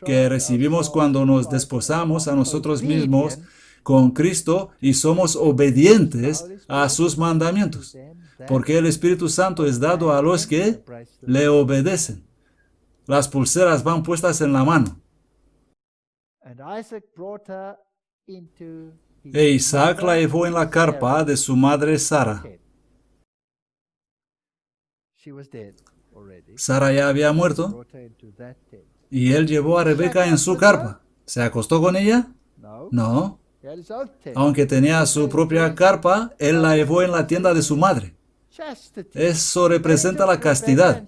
que recibimos cuando nos desposamos a nosotros mismos con Cristo y somos obedientes a sus mandamientos, porque el Espíritu Santo es dado a los que le obedecen. Las pulseras van puestas en la mano. E Isaac la llevó en la carpa de su madre Sara. Sara ya había muerto y él llevó a Rebeca en su carpa. ¿Se acostó con ella? No. Aunque tenía su propia carpa, él la llevó en la tienda de su madre. Eso representa la castidad.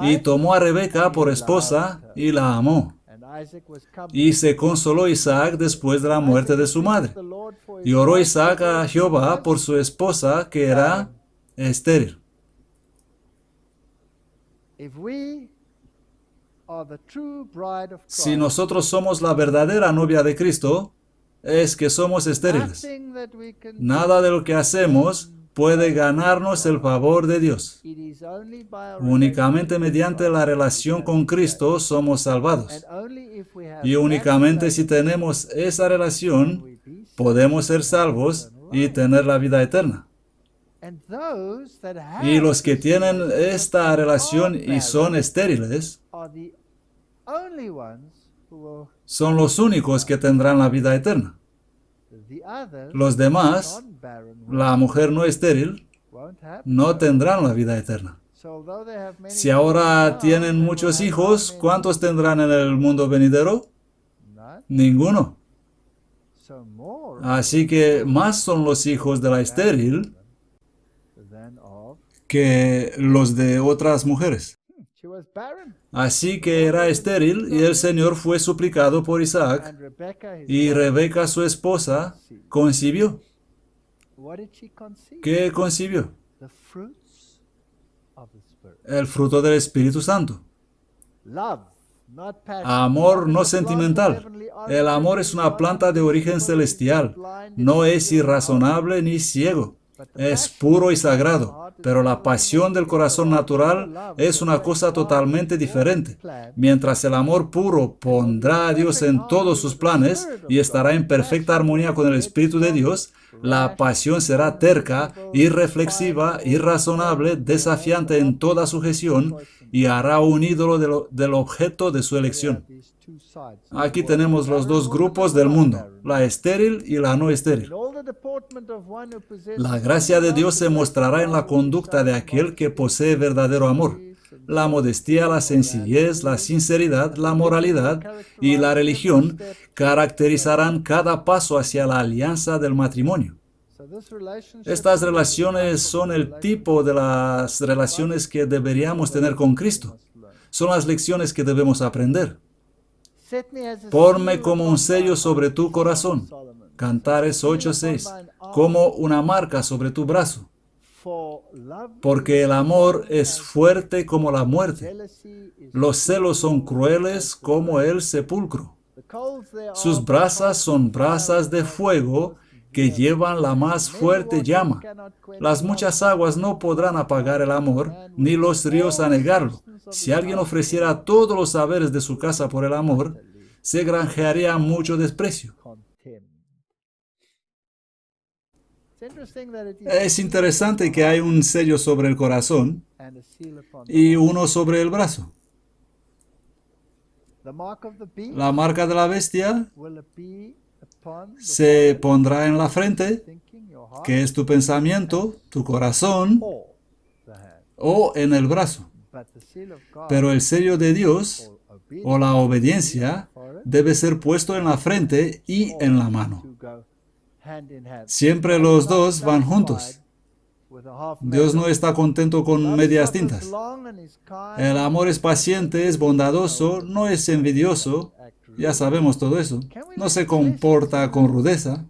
Y tomó a Rebeca por esposa y la amó. Y se consoló Isaac después de la muerte de su madre. Y oró Isaac a Jehová por su esposa, que era estéril. Si nosotros somos la verdadera novia de Cristo, es que somos estériles. Nada de lo que hacemos puede ganarnos el favor de Dios. Únicamente mediante la relación con Cristo somos salvados. Y únicamente si tenemos esa relación, podemos ser salvos y tener la vida eterna. Y los que tienen esta relación y son estériles, son los únicos que tendrán la vida eterna. Los demás, la mujer no estéril, no tendrán la vida eterna. Si ahora tienen muchos hijos, ¿cuántos tendrán en el mundo venidero? Ninguno. Así que más son los hijos de la estéril que los de otras mujeres. Así que era estéril y el Señor fue suplicado por Isaac y Rebeca, su esposa, concibió. ¿Qué concibió? El fruto del Espíritu Santo. Amor no sentimental. El amor es una planta de origen celestial. No es irrazonable ni ciego. Es puro y sagrado, pero la pasión del corazón natural es una cosa totalmente diferente. Mientras el amor puro pondrá a Dios en todos sus planes y estará en perfecta armonía con el Espíritu de Dios, la pasión será terca, irreflexiva, irrazonable, desafiante en toda sujeción y hará un ídolo del objeto de su elección. Aquí tenemos los dos grupos del mundo, la estéril y la no estéril. La gracia de Dios se mostrará en la conducta de aquel que posee verdadero amor. La modestia, la sencillez, la sinceridad, la moralidad y la religión caracterizarán cada paso hacia la alianza del matrimonio. Estas relaciones son el tipo de las relaciones que deberíamos tener con Cristo. Son las lecciones que debemos aprender. Ponme como un sello sobre tu corazón. Cantares 8:6. Como una marca sobre tu brazo. Porque el amor es fuerte como la muerte. Los celos son crueles como el sepulcro. Sus brasas son brasas de fuego que llevan la más fuerte llama. Las muchas aguas no podrán apagar el amor, ni los ríos anegarlo. Si alguien ofreciera todos los saberes de su casa por el amor, se granjearía mucho desprecio. Es interesante que hay un sello sobre el corazón y uno sobre el brazo. La marca de la bestia se pondrá en la frente, que es tu pensamiento, tu corazón, o en el brazo. Pero el sello de Dios, o la obediencia, debe ser puesto en la frente y en la mano. Siempre los dos van juntos. Dios no está contento con medias tintas. El amor es paciente, es bondadoso, no es envidioso. Ya sabemos todo eso. No se comporta con rudeza.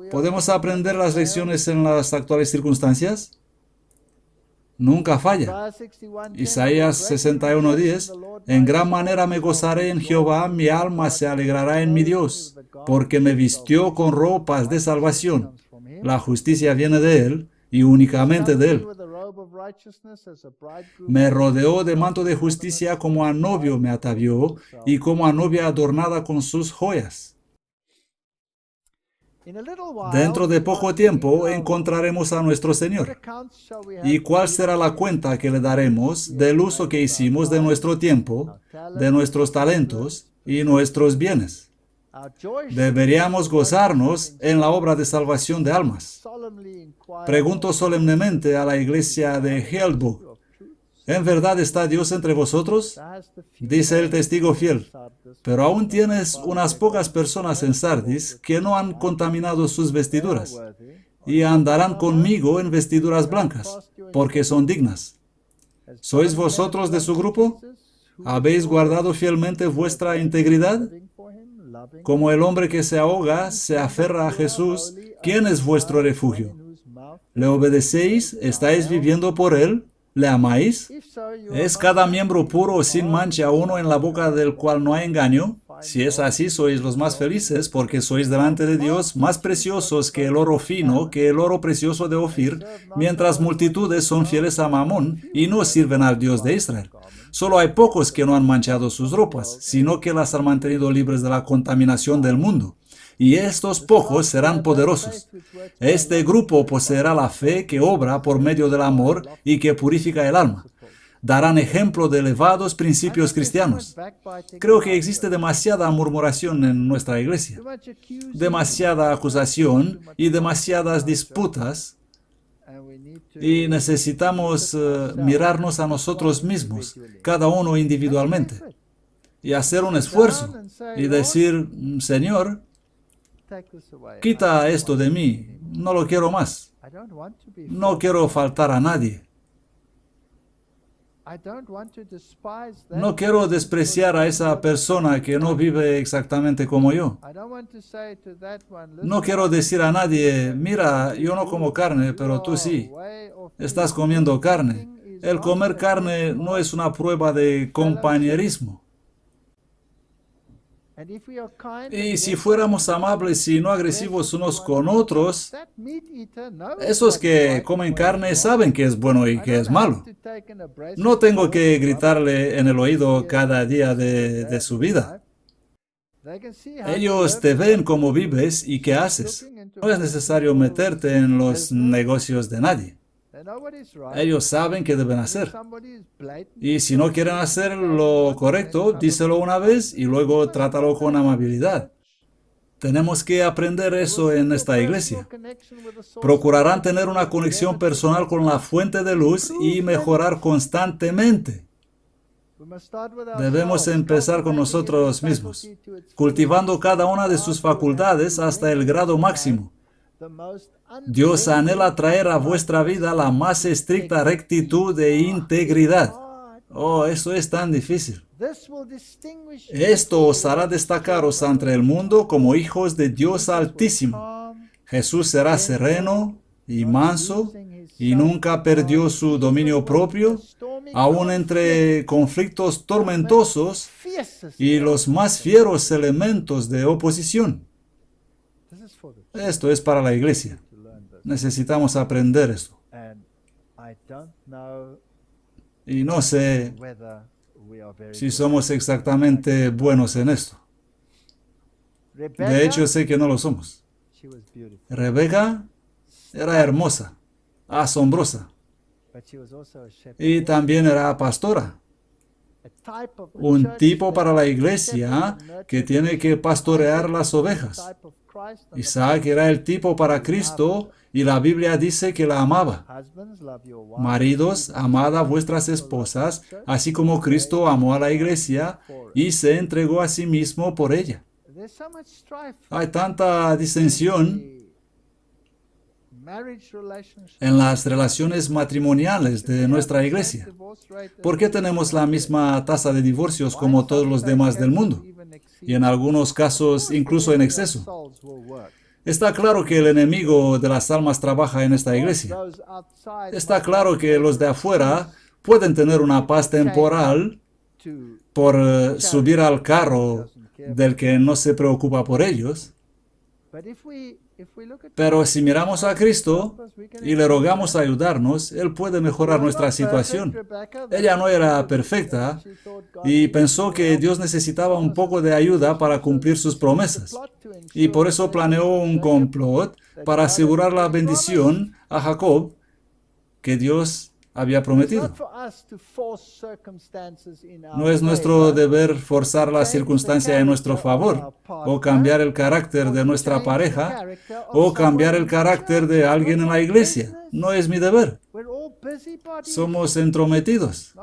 ¿Podemos aprender las lecciones en las actuales circunstancias? Nunca falla. Isaías 61:10. En gran manera me gozaré en Jehová, mi alma se alegrará en mi Dios, porque me vistió con ropas de salvación. La justicia viene de Él y únicamente de Él. Me rodeó de manto de justicia como a novio me atavió y como a novia adornada con sus joyas. Dentro de poco tiempo encontraremos a nuestro Señor. ¿Y cuál será la cuenta que le daremos del uso que hicimos de nuestro tiempo, de nuestros talentos y nuestros bienes? Deberíamos gozarnos en la obra de salvación de almas. Pregunto solemnemente a la iglesia de Heidelberg, ¿en verdad está Dios entre vosotros? Dice el testigo fiel, pero aún tienes unas pocas personas en Sardis que no han contaminado sus vestiduras y andarán conmigo en vestiduras blancas, porque son dignas. ¿Sois vosotros de su grupo? ¿Habéis guardado fielmente vuestra integridad? Como el hombre que se ahoga se aferra a Jesús, ¿quién es vuestro refugio? ¿Le obedecéis? ¿Estáis viviendo por Él? ¿Le amáis? ¿Es cada miembro puro sin mancha uno en la boca del cual no hay engaño? Si es así, sois los más felices, porque sois delante de Dios más preciosos que el oro fino, que el oro precioso de Ofir, mientras multitudes son fieles a Mamón y no sirven al Dios de Israel. Solo hay pocos que no han manchado sus ropas, sino que las han mantenido libres de la contaminación del mundo. Y estos pocos serán poderosos. Este grupo poseerá la fe que obra por medio del amor y que purifica el alma. Darán ejemplo de elevados principios cristianos. Creo que existe demasiada murmuración en nuestra iglesia, demasiada acusación y demasiadas disputas, y necesitamos mirarnos a nosotros mismos, cada uno individualmente, y hacer un esfuerzo y decir, Señor, quita esto de mí, no lo quiero más, no quiero faltar a nadie. No quiero despreciar a esa persona que no vive exactamente como yo. No quiero decir a nadie, mira, yo no como carne, pero tú sí. Estás comiendo carne. El comer carne no es una prueba de compañerismo. Y si fuéramos amables y no agresivos unos con otros, esos que comen carne saben que es bueno y que es malo. No tengo que gritarle en el oído cada día de su vida. Ellos te ven cómo vives y qué haces. No es necesario meterte en los negocios de nadie. Ellos saben qué deben hacer. Y si no quieren hacer lo correcto, díselo una vez y luego trátalo con amabilidad. Tenemos que aprender eso en esta iglesia. Procurarán tener una conexión personal con la fuente de luz y mejorar constantemente. Debemos empezar con nosotros mismos, cultivando cada una de sus facultades hasta el grado máximo. Dios anhela traer a vuestra vida la más estricta rectitud e integridad. Oh, eso es tan difícil. Esto os hará destacaros ante el mundo como hijos de Dios Altísimo. Jesús será sereno y manso y nunca perdió su dominio propio, aun entre conflictos tormentosos y los más fieros elementos de oposición. Esto es para la iglesia. Necesitamos aprender esto. Y no sé si somos exactamente buenos en esto. De hecho, sé que no lo somos. Rebeca era hermosa, asombrosa, y también era pastora. Un tipo para la iglesia que tiene que pastorear las ovejas. Isaac era el tipo para Cristo y la Biblia dice que la amaba. Maridos, amad a vuestras esposas, así como Cristo amó a la iglesia y se entregó a sí mismo por ella. Hay tanta disensión en las relaciones matrimoniales de nuestra iglesia. ¿Por qué tenemos la misma tasa de divorcios como todos los demás del mundo? Y en algunos casos incluso en exceso. Está claro que el enemigo de las almas trabaja en esta iglesia. Está claro que los de afuera pueden tener una paz temporal por subir al carro del que no se preocupa por ellos. Pero si miramos a Cristo y le rogamos ayudarnos, Él puede mejorar nuestra situación. Ella no era perfecta y pensó que Dios necesitaba un poco de ayuda para cumplir sus promesas. Y por eso planeó un complot para asegurar la bendición a Jacob que Dios había prometido. No es nuestro deber forzar la circunstancia en nuestro favor, o cambiar el carácter de nuestra pareja, o cambiar el carácter de alguien en la iglesia. No es mi deber. Somos entrometidos.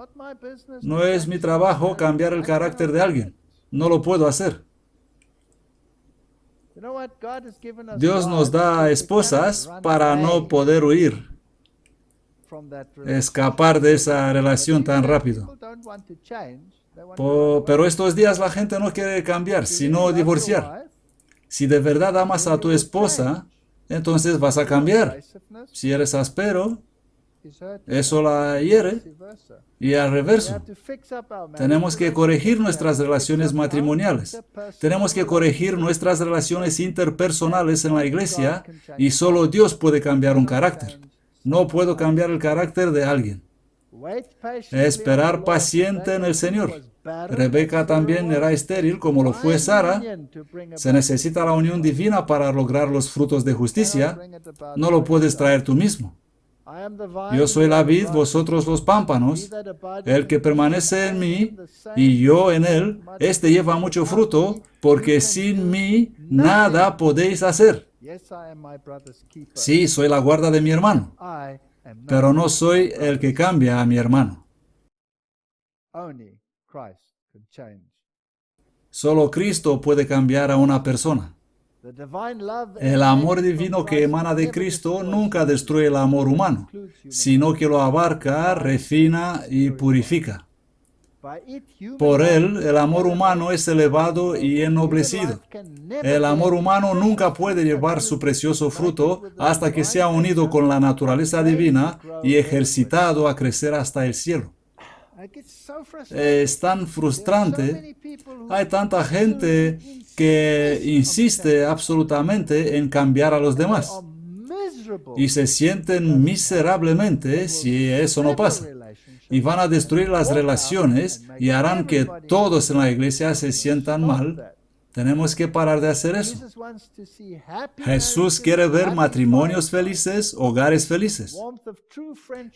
No es mi trabajo cambiar el carácter de alguien. No lo puedo hacer. Dios nos da esposas para no poder huir, escapar de esa relación tan rápido. Pero estos días la gente no quiere cambiar, sino divorciar. Si de verdad amas a tu esposa, entonces vas a cambiar. Si eres áspero, eso la hiere, y al reverso. Tenemos que corregir nuestras relaciones matrimoniales. Tenemos que corregir nuestras relaciones interpersonales en la iglesia, y solo Dios puede cambiar un carácter. No puedo cambiar el carácter de alguien. Esperar paciente en el Señor. Rebeca también era estéril como lo fue Sara. Se necesita la unión divina para lograr los frutos de justicia. No lo puedes traer tú mismo. Yo soy la vid, vosotros los pámpanos. El que permanece en mí y yo en él, este lleva mucho fruto, porque sin mí nada podéis hacer. Sí, soy la guarda de mi hermano, pero no soy el que cambia a mi hermano. Solo Cristo puede cambiar a una persona. El amor divino que emana de Cristo nunca destruye el amor humano, sino que lo abarca, refina y purifica. Por él, el amor humano es elevado y ennoblecido. El amor humano nunca puede llevar su precioso fruto hasta que sea unido con la naturaleza divina y ejercitado a crecer hasta el cielo. Es tan frustrante. Hay tanta gente que insiste absolutamente en cambiar a los demás y se sienten miserablemente si eso no pasa. Y van a destruir las relaciones y harán que todos en la iglesia se sientan mal. Tenemos que parar de hacer eso. Jesús quiere ver matrimonios felices, hogares felices.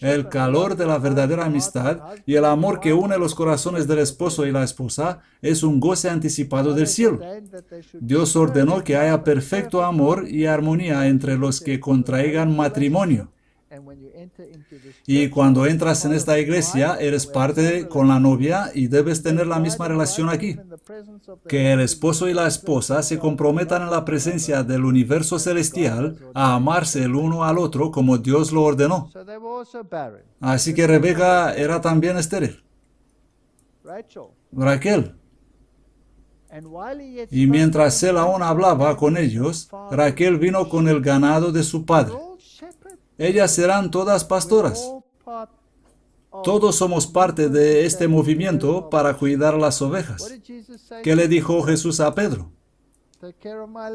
El calor de la verdadera amistad y el amor que une los corazones del esposo y la esposa es un goce anticipado del cielo. Dios ordenó que haya perfecto amor y armonía entre los que contraigan matrimonio. Y cuando entras en esta iglesia, eres parte con la novia y debes tener la misma relación aquí. Que el esposo y la esposa se comprometan en la presencia del universo celestial a amarse el uno al otro como Dios lo ordenó. Así que Rebeca era también estéril. Raquel. Y mientras él aún hablaba con ellos, Raquel vino con el ganado de su padre. Ellas serán todas pastoras. Todos somos parte de este movimiento para cuidar las ovejas. ¿Qué le dijo Jesús a Pedro?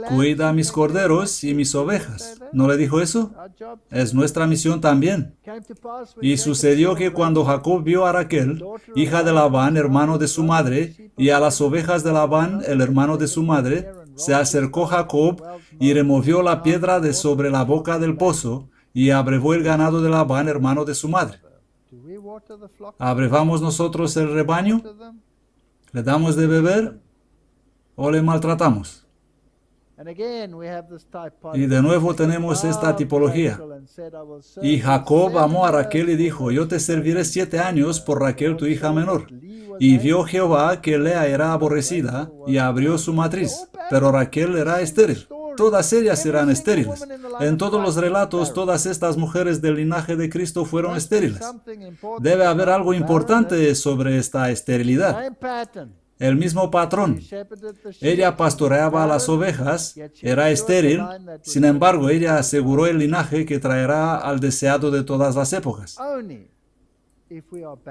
Cuida mis corderos y mis ovejas. ¿No le dijo eso? Es nuestra misión también. Y sucedió que cuando Jacob vio a Raquel, hija de Labán, hermano de su madre, y a las ovejas de Labán, el hermano de su madre, se acercó Jacob y removió la piedra de sobre la boca del pozo, y abrevó el ganado de Labán, hermano de su madre. ¿Abrevamos nosotros el rebaño? ¿Le damos de beber o le maltratamos? Y de nuevo tenemos esta tipología. Y Jacob amó a Raquel y dijo, yo te serviré 7 años por Raquel tu hija menor. Y vio Jehová que Lea era aborrecida y abrió su matriz, pero Raquel era estéril. Todas ellas eran estériles. En todos los relatos, todas estas mujeres del linaje de Cristo fueron estériles. Debe haber algo importante sobre esta esterilidad. El mismo patrón. Ella pastoreaba a las ovejas, era estéril, sin embargo, ella aseguró el linaje que traerá al deseado de todas las épocas.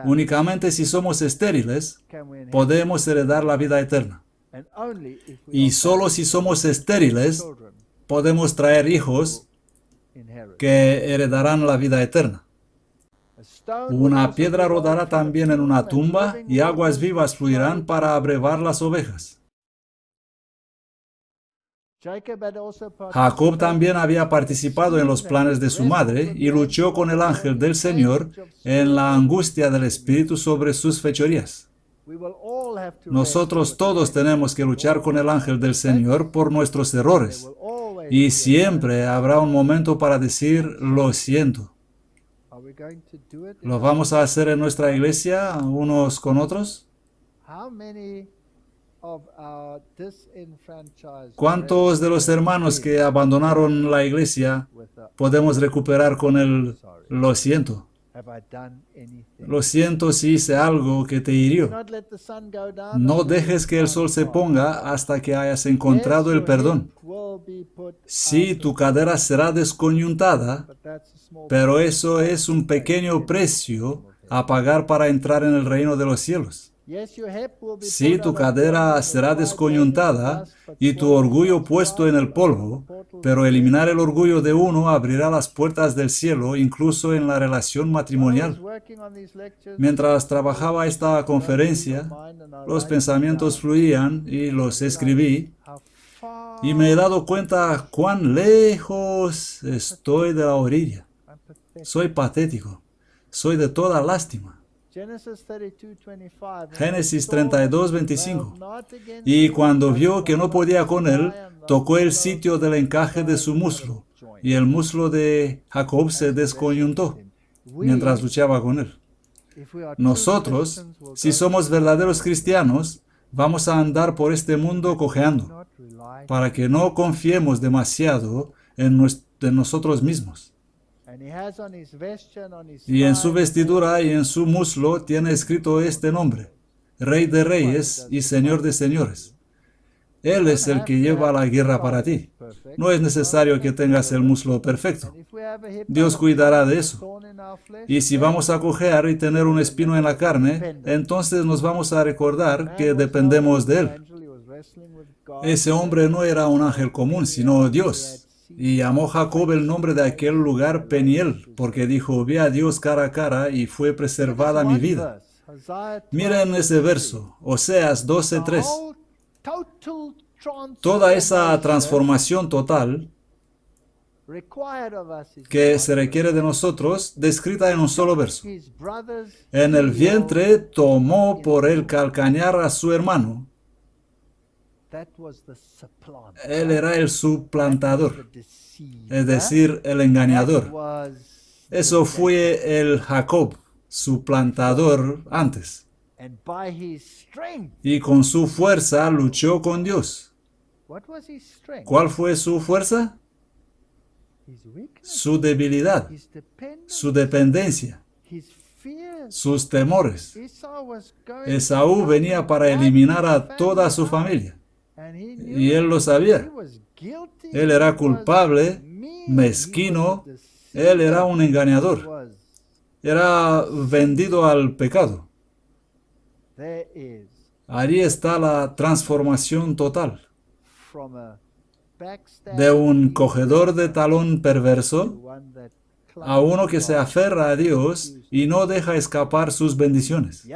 Únicamente si somos estériles, podemos heredar la vida eterna. Y solo si somos estériles, podemos traer hijos que heredarán la vida eterna. Una piedra rodará también en una tumba y aguas vivas fluirán para abrevar las ovejas. Jacob también había participado en los planes de su madre y luchó con el ángel del Señor en la angustia del espíritu sobre sus fechorías. Nosotros todos tenemos que luchar con el ángel del Señor por nuestros errores. Y siempre habrá un momento para decir, lo siento. ¿Lo vamos a hacer en nuestra iglesia unos con otros? ¿Cuántos de los hermanos que abandonaron la iglesia podemos recuperar con el lo siento? Lo siento si hice algo que te hirió. No dejes que el sol se ponga hasta que hayas encontrado el perdón. Sí, tu cadera será descoyuntada, pero eso es un pequeño precio a pagar para entrar en el reino de los cielos. Sí, tu cadera será descoyuntada y tu orgullo puesto en el polvo, pero eliminar el orgullo de uno abrirá las puertas del cielo, incluso en la relación matrimonial. Mientras trabajaba esta conferencia, los pensamientos fluían y los escribí, y me he dado cuenta cuán lejos estoy de la orilla. Soy patético, soy de toda lástima. Génesis 32:25. Y cuando vio que no podía con él, tocó el sitio del encaje de su muslo, y el muslo de Jacob se descoyuntó mientras luchaba con él. Nosotros, si somos verdaderos cristianos, vamos a andar por este mundo cojeando, para que no confiemos demasiado en nosotros mismos. Y en su vestidura y en su muslo tiene escrito este nombre: Rey de Reyes y Señor de Señores. Él es el que lleva la guerra para ti. No es necesario que tengas el muslo perfecto. Dios cuidará de eso. Y si vamos a cojear y tener un espino en la carne, entonces nos vamos a recordar que dependemos de Él. Ese hombre no era un ángel común, sino Dios. Y llamó Jacob el nombre de aquel lugar Peniel, porque dijo: vi a Dios cara a cara y fue preservada mi vida. Miren ese verso, Oseas 12:3. Toda esa transformación total que se requiere de nosotros, descrita en un solo verso. En el vientre tomó por el calcañar a su hermano. Él era el suplantador, es decir, el engañador. Eso fue el Jacob, suplantador antes. Y con su fuerza luchó con Dios. ¿Cuál fue su fuerza? Su debilidad, su dependencia, sus temores. Esaú venía para eliminar a toda su familia. Y él lo sabía. Él era culpable, mezquino, él era un engañador. Era vendido al pecado. Allí está la transformación total. De un cogedor de talón perverso a uno que se aferra a Dios y no deja escapar sus bendiciones.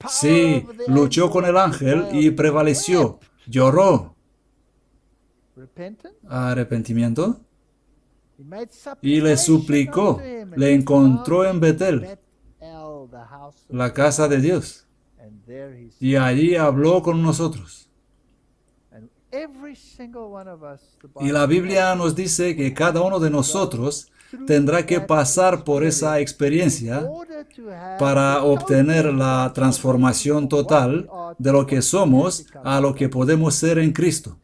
Sí, luchó con el ángel y prevaleció. Lloró. Arrepentimiento. Y le suplicó. Le encontró en Betel, la casa de Dios. Y allí habló con nosotros. Y la Biblia nos dice que cada uno de nosotros tendrá que pasar por esa experiencia para obtener la transformación total de lo que somos a lo que podemos ser en Cristo.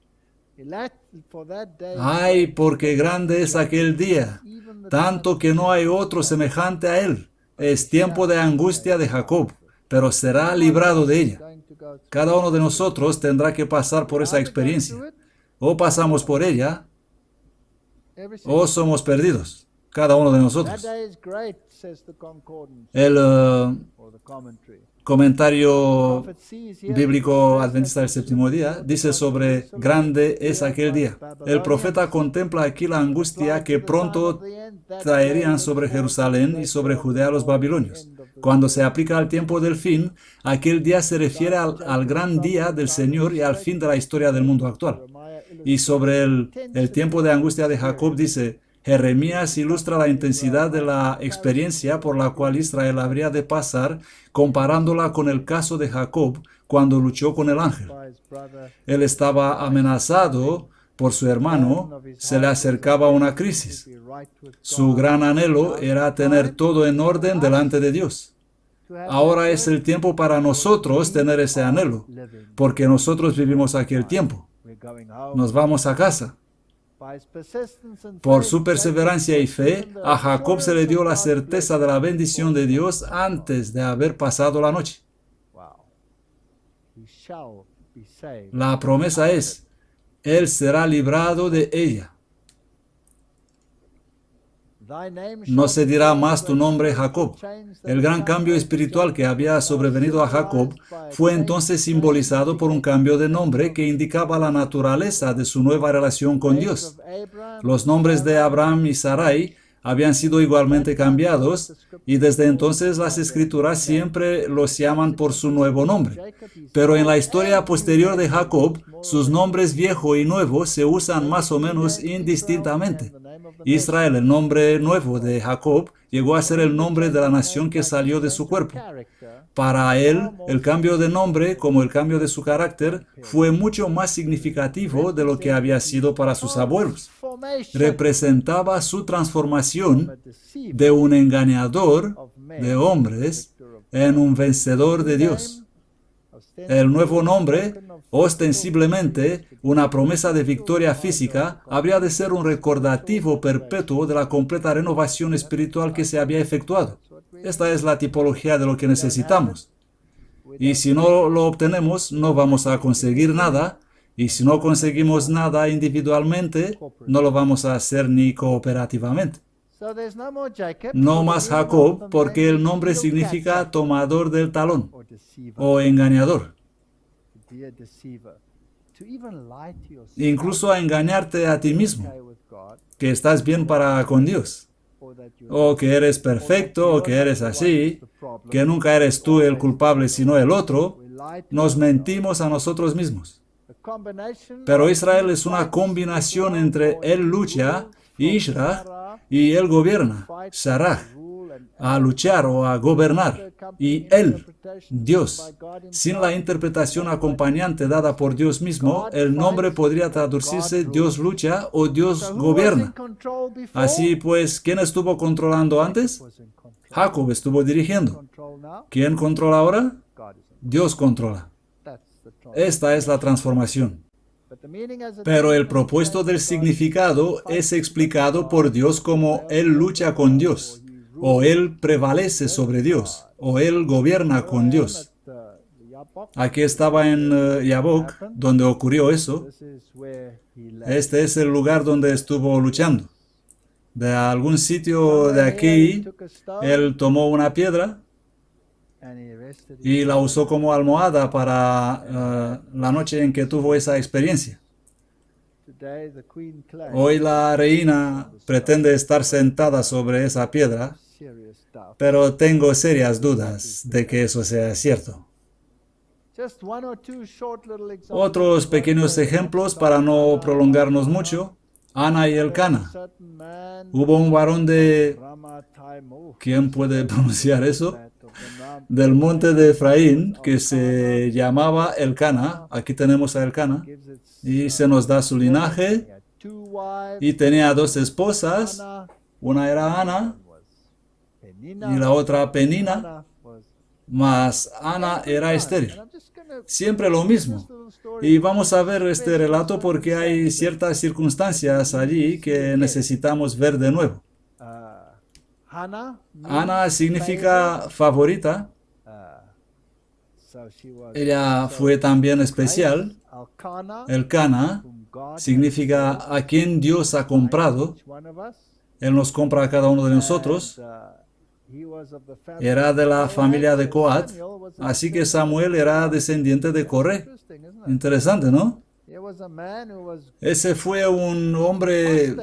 Ay, porque grande es aquel día, tanto que no hay otro semejante a él. Es tiempo de angustia de Jacob, pero será librado de ella. Cada uno de nosotros tendrá que pasar por esa experiencia. O pasamos por ella, o somos perdidos. Cada uno de nosotros. El comentario bíblico adventista del séptimo día dice sobre grande es aquel día. El profeta contempla aquí la angustia que pronto traerían sobre Jerusalén y sobre Judea los babilonios. Cuando se aplica al tiempo del fin, aquel día se refiere al gran día del Señor y al fin de la historia del mundo actual. Y sobre el tiempo de angustia de Jacob dice: Jeremías ilustra la intensidad de la experiencia por la cual Israel habría de pasar, comparándola con el caso de Jacob cuando luchó con el ángel. Él estaba amenazado por su hermano, se le acercaba una crisis. Su gran anhelo era tener todo en orden delante de Dios. Ahora es el tiempo para nosotros tener ese anhelo, porque nosotros vivimos aquel tiempo. Nos vamos a casa. Por su perseverancia y fe, a Jacob se le dio la certeza de la bendición de Dios antes de haber pasado la noche. La promesa es: él será librado de ella. No se dirá más tu nombre Jacob. El gran cambio espiritual que había sobrevenido a Jacob fue entonces simbolizado por un cambio de nombre que indicaba la naturaleza de su nueva relación con Dios. Los nombres de Abraham y Sarai habían sido igualmente cambiados y desde entonces las escrituras siempre los llaman por su nuevo nombre. Pero en la historia posterior de Jacob, sus nombres viejo y nuevo se usan más o menos indistintamente. Israel, el nombre nuevo de Jacob, llegó a ser el nombre de la nación que salió de su cuerpo. Para él, el cambio de nombre, como el cambio de su carácter, fue mucho más significativo de lo que había sido para sus abuelos. Representaba su transformación de un engañador de hombres en un vencedor de Dios. El nuevo nombre, ostensiblemente una promesa de victoria física, habría de ser un recordativo perpetuo de la completa renovación espiritual que se había efectuado. Esta es la tipología de lo que necesitamos. Y si no lo obtenemos, no vamos a conseguir nada. Y si no conseguimos nada individualmente, no lo vamos a hacer ni cooperativamente. No más Jacob, porque el nombre significa tomador del talón o engañador. Incluso a engañarte a ti mismo, que estás bien para con Dios, o que eres perfecto, o que eres así, que nunca eres tú el culpable sino el otro. Nos mentimos a nosotros mismos. Pero Israel es una combinación entre él lucha, Ishra, y él gobierna, Sharach, a luchar o a gobernar, y él, Dios. Sin la interpretación acompañante dada por Dios mismo, el nombre podría traducirse Dios lucha o Dios gobierna. Así pues, ¿quién estuvo controlando antes? Jacob estuvo dirigiendo. ¿Quién controla ahora? Dios controla. Esta es la transformación. Pero el propósito del significado es explicado por Dios como Él lucha con Dios, o Él prevalece sobre Dios, o Él gobierna con Dios. Aquí estaba en Yabok, donde ocurrió eso. Este es el lugar donde estuvo luchando. De algún sitio de aquí, Él tomó una piedra y la usó como almohada para la noche en que tuvo esa experiencia. Hoy la reina pretende estar sentada sobre esa piedra, pero tengo serias dudas de que eso sea cierto. Otros pequeños ejemplos para no prolongarnos mucho. Ana y Elcana. Hubo un varón de... ¿Quién puede pronunciar eso? Del monte de Efraín, que se llamaba Elcana. Aquí tenemos a Elcana. Y se nos da su linaje. Y tenía dos esposas. Una era Ana y la otra Penina. Mas Ana era estéril. Siempre lo mismo. Y vamos a ver este relato porque hay ciertas circunstancias allí que necesitamos ver de nuevo. Ana significa favorita. Ella fue también especial. Elcana significa a quien Dios ha comprado. Él nos compra a cada uno de nosotros. Era de la familia de Coat, así que Samuel era descendiente de Coré. Interesante, ¿no? Ese fue un hombre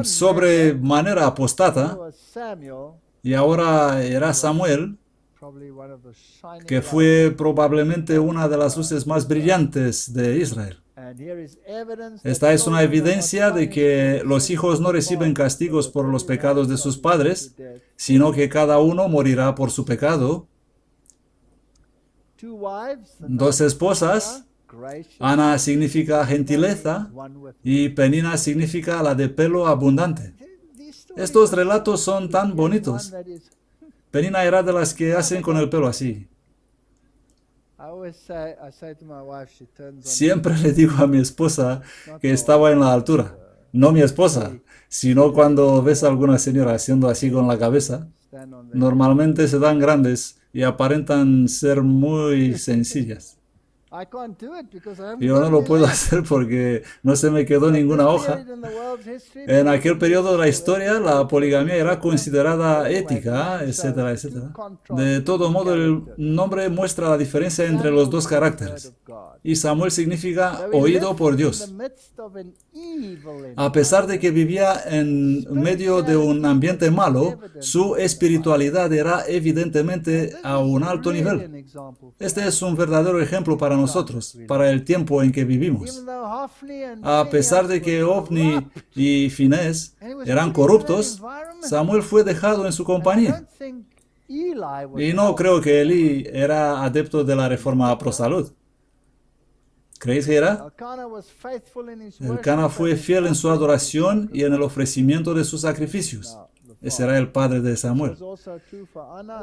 sobremanera apóstata, y ahora era Samuel, que fue probablemente una de las luces más brillantes de Israel. Esta es una evidencia de que los hijos no reciben castigos por los pecados de sus padres, sino que cada uno morirá por su pecado. Dos esposas. Ana significa gentileza y Penina significa la de pelo abundante. Estos relatos son tan bonitos. Penina era de las que hacen con el pelo así. Siempre le digo a mi esposa que estaba en la altura. No mi esposa, sino cuando ves a alguna señora haciendo así con la cabeza. Normalmente se dan grandes y aparentan ser muy sencillas. Yo no lo puedo hacer porque no se me quedó ninguna hoja. En aquel periodo de la historia, la poligamia era considerada ética, etcétera, etcétera. De todo modo, el nombre muestra la diferencia entre los dos caracteres. Y Samuel significa oído por Dios. A pesar de que vivía en medio de un ambiente malo, su espiritualidad era evidentemente a un alto nivel. Este es un verdadero ejemplo para nosotros, para el tiempo en que vivimos. A pesar de que Ofni y Finés eran corruptos, Samuel fue dejado en su compañía. Y no creo que Elí era adepto de la reforma pro salud. ¿Creéis que era? Elcana fue fiel en su adoración y en el ofrecimiento de sus sacrificios. Ese era el padre de Samuel.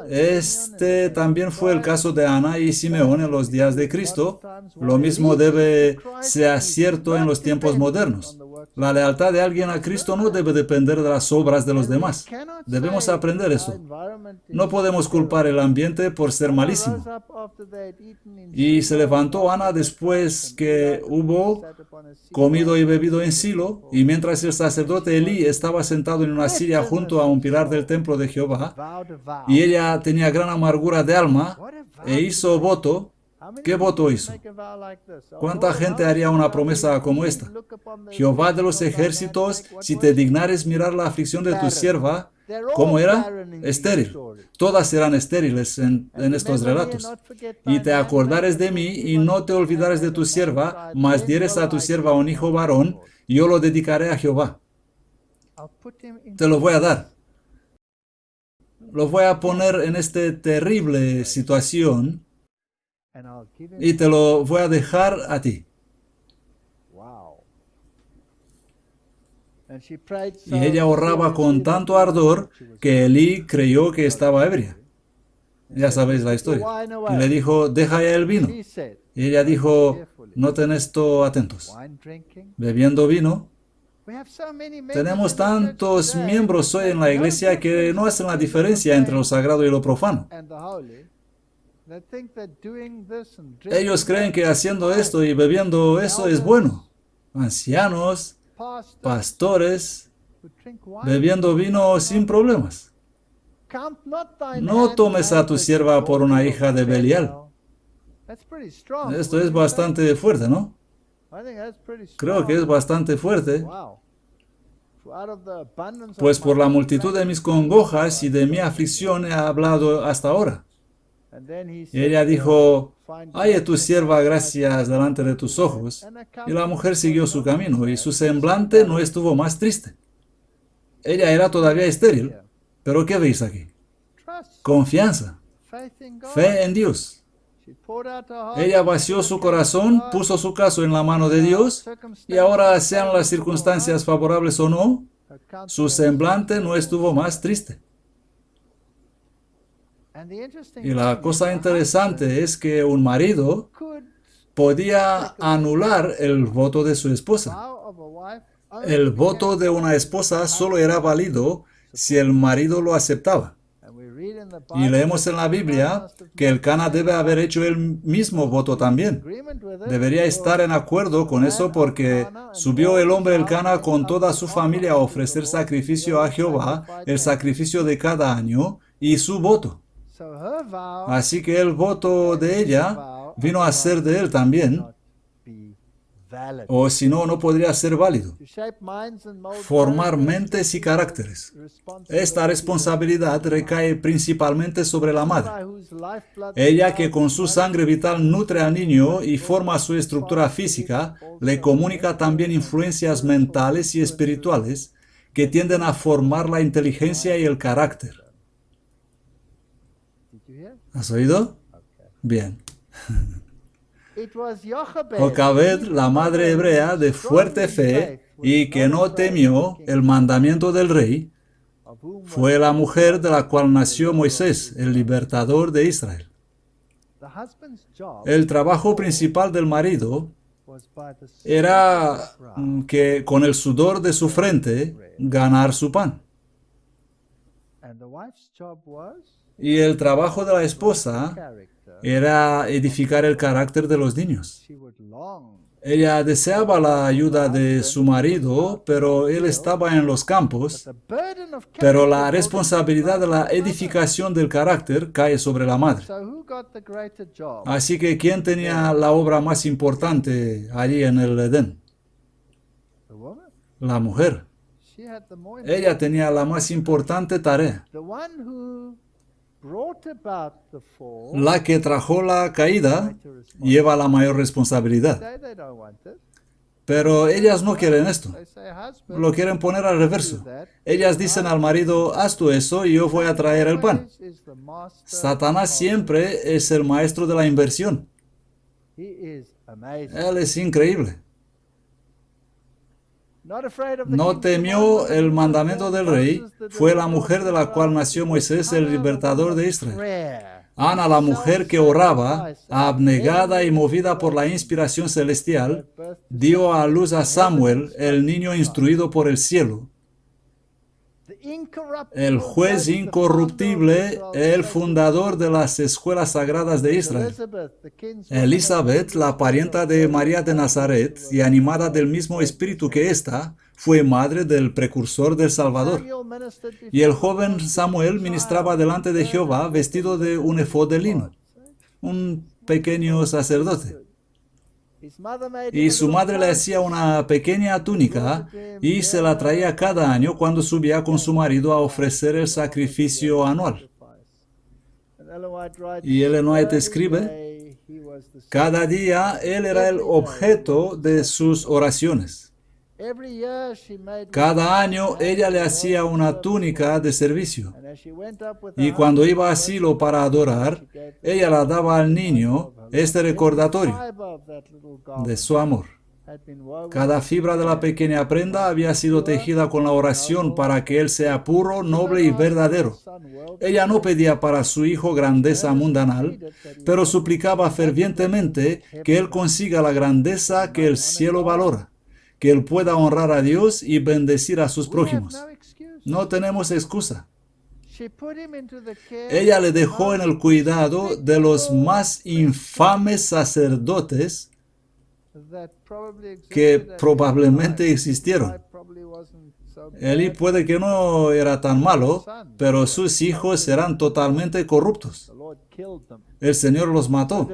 Este también fue el caso de Ana y Simeón en los días de Cristo. Lo mismo debe ser cierto en los tiempos modernos. La lealtad de alguien a Cristo no debe depender de las obras de los demás. Debemos aprender eso. No podemos culpar el ambiente por ser malísimo. Y se levantó Ana después que hubo comido y bebido en Silo, y mientras el sacerdote Elí estaba sentado en una silla junto a un pilar del templo de Jehová, y ella tenía gran amargura de alma, e hizo voto. ¿Qué voto hizo? ¿Cuánta gente haría una promesa como esta? Jehová de los ejércitos, si te dignares mirar la aflicción de tu sierva, ¿cómo era? Estéril. Todas serán estériles en estos relatos. Y te acordares de mí y no te olvidares de tu sierva, mas dieres a tu sierva un hijo varón, y yo lo dedicaré a Jehová. Te lo voy a dar. Lo voy a poner en esta terrible situación y te lo voy a dejar a ti. Y ella oraba con tanto ardor que Elí creyó que estaba ebria. Ya sabéis la historia. Y le dijo, deja ya el vino. Y ella dijo, noten esto atentos. Bebiendo vino. Tenemos tantos miembros hoy en la iglesia que no hacen la diferencia entre lo sagrado y lo profano. Ellos creen que haciendo esto y bebiendo eso es bueno. Ancianos, pastores, bebiendo vino sin problemas. No tomes a tu sierva por una hija de Belial. Esto es bastante fuerte, ¿no? Creo que es bastante fuerte. Pues por la multitud de mis congojas y de mi aflicción he hablado hasta ahora. Y ella dijo, halle tu sierva gracias delante de tus ojos. Y la mujer siguió su camino, y su semblante no estuvo más triste. Ella era todavía estéril, pero ¿qué veis aquí? Confianza, fe en Dios. Ella vació su corazón, puso su caso en la mano de Dios, y ahora, sean las circunstancias favorables o no, su semblante no estuvo más triste. Y la cosa interesante es que un marido podía anular el voto de su esposa. El voto de una esposa solo era válido si el marido lo aceptaba. Y leemos en la Biblia que Elcana debe haber hecho el mismo voto también. Debería estar en acuerdo con eso porque subió el hombre Elcana con toda su familia a ofrecer sacrificio a Jehová, el sacrificio de cada año, y su voto. Así que el voto de ella vino a ser de él también, o si no, no podría ser válido. Formar mentes y caracteres. Esta responsabilidad recae principalmente sobre la madre. Ella que con su sangre vital nutre al niño y forma su estructura física, le comunica también influencias mentales y espirituales que tienden a formar la inteligencia y el carácter. ¿Has oído? Bien. Jocabed, la madre hebrea de fuerte fe y que no temió el mandamiento del rey, fue la mujer de la cual nació Moisés, el libertador de Israel. El trabajo principal del marido era que con el sudor de su frente ganar su pan. Y el trabajo de la esposa era edificar el carácter de los niños. Ella deseaba la ayuda de su marido, pero él estaba en los campos. Pero la responsabilidad de la edificación del carácter cae sobre la madre. Así que, ¿quién tenía la obra más importante allí en el Edén? La mujer. Ella tenía la más importante tarea. La que trajo la caída lleva la mayor responsabilidad. Pero ellas no quieren esto. Lo quieren poner al reverso. Ellas dicen al marido, haz tú eso y yo voy a traer el pan. Satanás siempre es el maestro de la inversión. Él es increíble. No temió el mandamiento del rey, fue la mujer de la cual nació Moisés, el libertador de Israel. Ana, la mujer que oraba, abnegada y movida por la inspiración celestial, dio a luz a Samuel, el niño instruido por el cielo. El juez incorruptible, el fundador de las escuelas sagradas de Israel. Elizabeth, la parienta de María de Nazaret y animada del mismo espíritu que ésta, fue madre del precursor del Salvador. Y el joven Samuel ministraba delante de Jehová vestido de un efod de lino, un pequeño sacerdote. Y su madre le hacía una pequeña túnica y se la traía cada año cuando subía con su marido a ofrecer el sacrificio anual. Y Ellen White escribe, cada día él era el objeto de sus oraciones. Cada año ella le hacía una túnica de servicio. Y cuando iba al asilo para adorar, ella la daba al niño este recordatorio de su amor. Cada fibra de la pequeña prenda había sido tejida con la oración para que él sea puro, noble y verdadero. Ella no pedía para su hijo grandeza mundanal, pero suplicaba fervientemente que él consiga la grandeza que el cielo valora, que él pueda honrar a Dios y bendecir a sus prójimos. No tenemos excusa. Ella le dejó en el cuidado de los más infames sacerdotes que probablemente existieron. Eli puede que no era tan malo, pero sus hijos eran totalmente corruptos. El Señor los mató.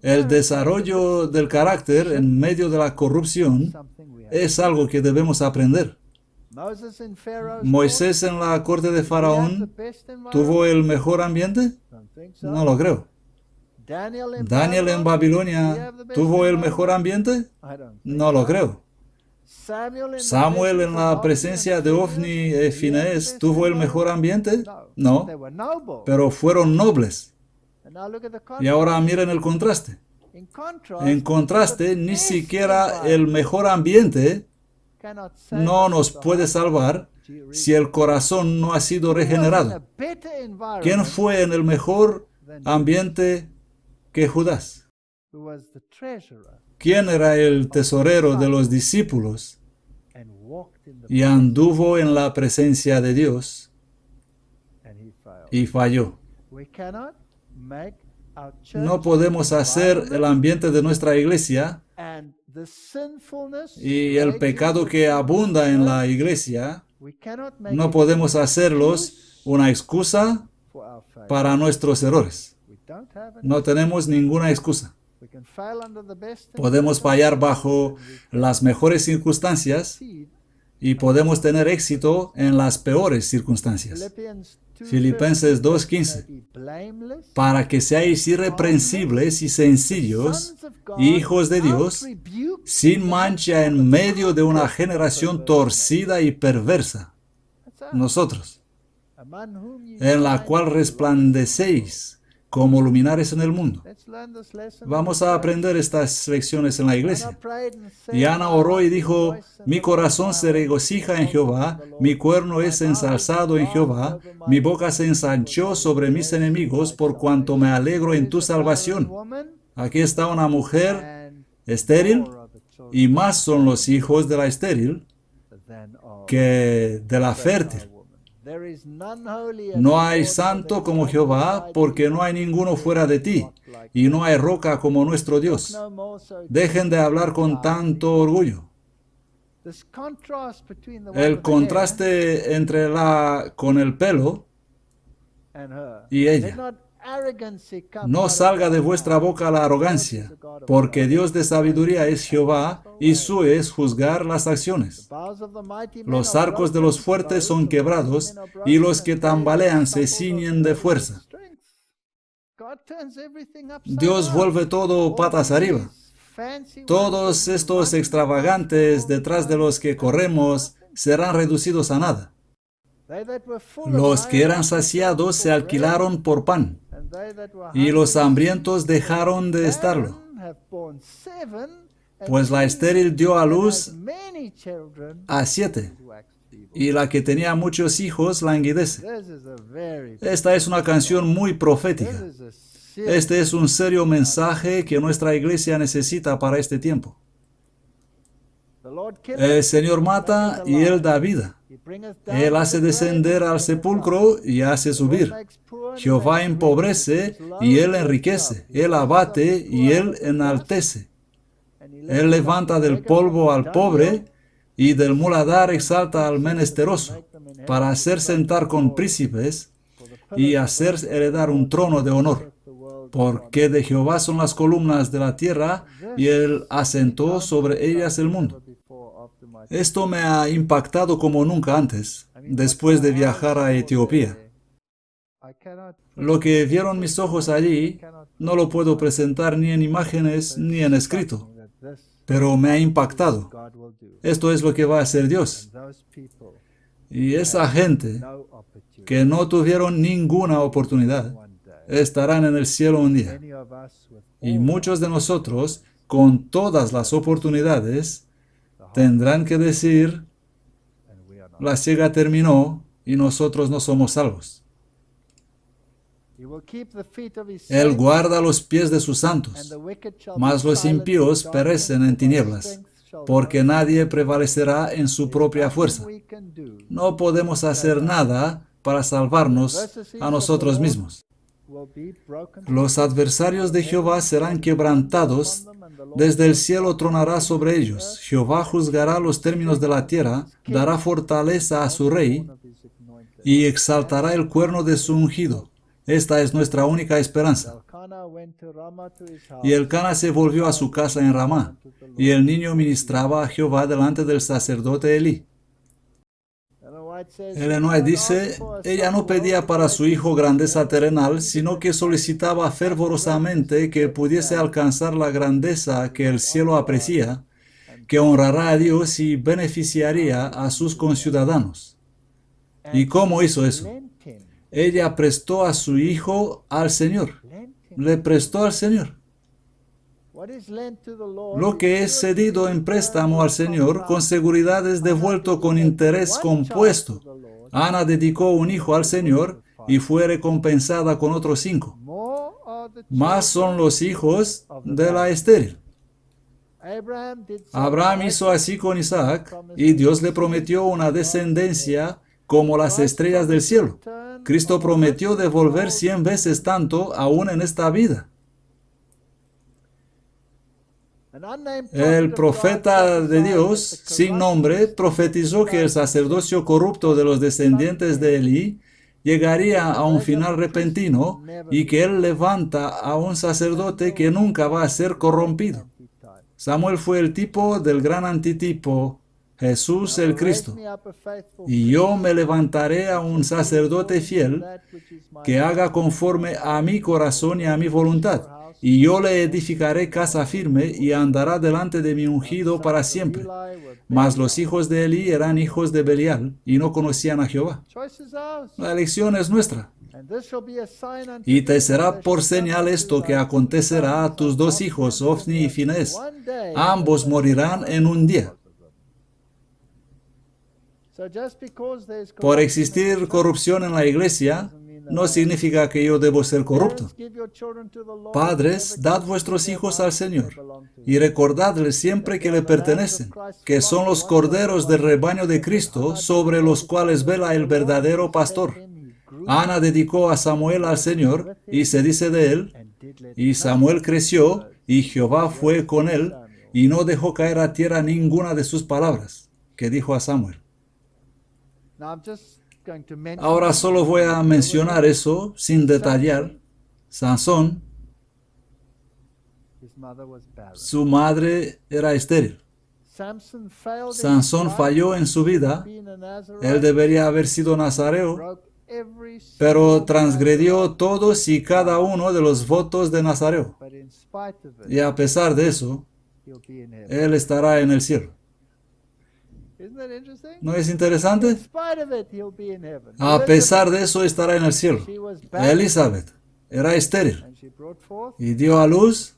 El desarrollo del carácter en medio de la corrupción es algo que debemos aprender. ¿Moisés en la corte de Faraón tuvo el mejor ambiente? No lo creo. ¿Daniel en Babilonia tuvo el mejor ambiente? No lo creo. ¿Samuel en la presencia de Ofni y Finehés tuvo el mejor ambiente? No, pero fueron nobles. Y ahora miren el contraste. En contraste, ni siquiera el mejor ambiente no nos puede salvar si el corazón no ha sido regenerado. ¿Quién fue en el mejor ambiente que Judas? ¿Quién era el tesorero de los discípulos y anduvo en la presencia de Dios y falló? No podemos hacer el ambiente de nuestra iglesia y el pecado que abunda en la iglesia, no podemos hacerlos una excusa para nuestros errores. No tenemos ninguna excusa. Podemos fallar bajo las mejores circunstancias y podemos tener éxito en las peores circunstancias. Filipenses 2:15. Para que seáis irreprensibles y sencillos, hijos de Dios, sin mancha en medio de una generación torcida y perversa. Nosotros, en la cual resplandecéis como luminares en el mundo. Vamos a aprender estas lecciones en la iglesia. Y Ana oró y dijo, mi corazón se regocija en Jehová, mi cuerno es ensalzado en Jehová, mi boca se ensanchó sobre mis enemigos por cuanto me alegro en tu salvación. Aquí está una mujer estéril, y más son los hijos de la estéril que de la fértil. No hay santo como Jehová, porque no hay ninguno fuera de ti. y no hay roca como nuestro Dios. Dejen de hablar con tanto orgullo. El contraste entre la con el pelo y ella. No salga de vuestra boca la arrogancia, porque Dios de sabiduría es Jehová, y suyo es juzgar las acciones. Los arcos de los fuertes son quebrados, y los que tambalean se ciñen de fuerza. Dios vuelve todo patas arriba. Todos estos extravagantes detrás de los que corremos serán reducidos a nada. Los que eran saciados se alquilaron por pan, y los hambrientos dejaron de estarlo. Pues la estéril dio a luz a 7, y la que tenía muchos hijos languidece. Esta es una canción muy profética. Este es un serio mensaje que nuestra iglesia necesita para este tiempo. El Señor mata y Él da vida. Él hace descender al sepulcro y hace subir. Jehová empobrece y Él enriquece. Él abate y Él enaltece. Él levanta del polvo al pobre y del muladar exalta al menesteroso, para hacer sentar con príncipes y hacer heredar un trono de honor. Porque de Jehová son las columnas de la tierra y Él asentó sobre ellas el mundo. Esto me ha impactado como nunca antes, después de viajar a Etiopía. Lo que vieron mis ojos allí, no lo puedo presentar ni en imágenes ni en escrito, pero me ha impactado. Esto es lo que va a hacer Dios. Y esa gente que no tuvieron ninguna oportunidad, estarán en el cielo un día. Y muchos de nosotros, con todas las oportunidades, tendrán que decir, la siega terminó y nosotros no somos salvos. Él guarda los pies de sus santos, mas los impíos perecen en tinieblas, porque nadie prevalecerá en su propia fuerza. No podemos hacer nada para salvarnos a nosotros mismos. Los adversarios de Jehová serán quebrantados, desde el cielo tronará sobre ellos. Jehová juzgará los términos de la tierra, dará fortaleza a su rey y exaltará el cuerno de su ungido. Esta es nuestra única esperanza. Y Elcana se volvió a su casa en Ramá, y el niño ministraba a Jehová delante del sacerdote Elí. Ellen White dice, ella no pedía para su hijo grandeza terrenal, sino que solicitaba fervorosamente que pudiese alcanzar la grandeza que el cielo aprecia, que honrará a Dios y beneficiaría a sus conciudadanos. ¿Y cómo hizo eso? Ella prestó a su hijo al Señor. Le prestó al Señor. Lo que es cedido en préstamo al Señor, con seguridad es devuelto con interés compuesto. Ana dedicó un hijo al Señor y fue recompensada con otros 5. Más son los hijos de la estéril. Abraham hizo así con Isaac, y Dios le prometió una descendencia como las estrellas del cielo. Cristo prometió devolver 100 veces tanto aún en esta vida. El profeta de Dios, sin nombre, profetizó que el sacerdocio corrupto de los descendientes de Elí llegaría a un final repentino y que Él levanta a un sacerdote que nunca va a ser corrompido. Samuel fue el tipo del gran antitipo, Jesús el Cristo. Y yo me levantaré a un sacerdote fiel que haga conforme a mi corazón y a mi voluntad. Y yo le edificaré casa firme y andará delante de mi ungido para siempre. Mas los hijos de Elí eran hijos de Belial y no conocían a Jehová. La elección es nuestra. Y te será por señal esto que acontecerá a tus 2 hijos, Ofni y Finés. Ambos morirán en un día. Por existir corrupción en la iglesia, no significa que yo debo ser corrupto. Padres, dad vuestros hijos al Señor, y recordadles siempre que le pertenecen, que son los corderos del rebaño de Cristo, sobre los cuales vela el verdadero pastor. Ana dedicó a Samuel al Señor, y se dice de él, Y Samuel creció, y Jehová fue con él, y no dejó caer a tierra ninguna de sus palabras que dijo a Samuel. Ahora solo voy a mencionar eso sin detallar. Sansón, su madre era estéril. Sansón falló en su vida. Él debería haber sido nazareo, pero transgredió todos y cada uno de los votos de Nazareo. Y a pesar de eso, él estará en el cielo. ¿No es interesante? A pesar de eso, estará en el cielo. Elizabeth era estéril y dio a luz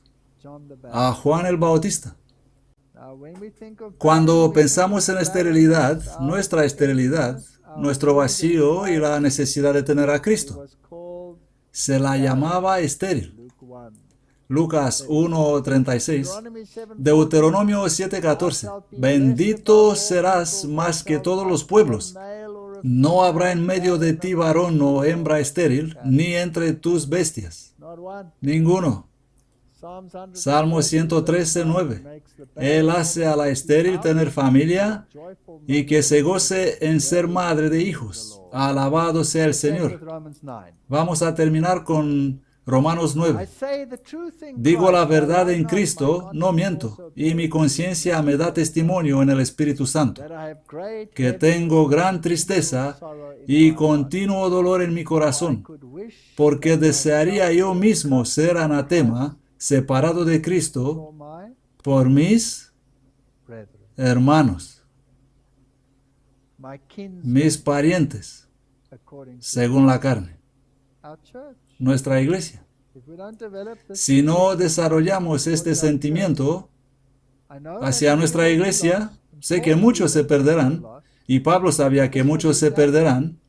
a Juan el Bautista. Cuando pensamos en esterilidad, nuestro vacío y la necesidad de tener a Cristo, se la llamaba estéril. Lucas 1:36, Deuteronomio 7:14, bendito serás más que todos los pueblos. No habrá en medio de ti varón o hembra estéril, ni entre tus bestias. Ninguno. Salmo 113:9, Él hace a la estéril tener familia y que se goce en ser madre de hijos. Alabado sea el Señor. Vamos a terminar con Romanos 9. Digo la verdad en Cristo, no miento, y mi conciencia me da testimonio en el Espíritu Santo, que tengo gran tristeza y continuo dolor en mi corazón, porque desearía yo mismo ser anatema, separado de Cristo, por mis hermanos, mis parientes, según la carne. Nuestra iglesia. Si no desarrollamos este sentimiento hacia nuestra iglesia, sé que muchos se perderán, y Pablo sabía que muchos se perderán,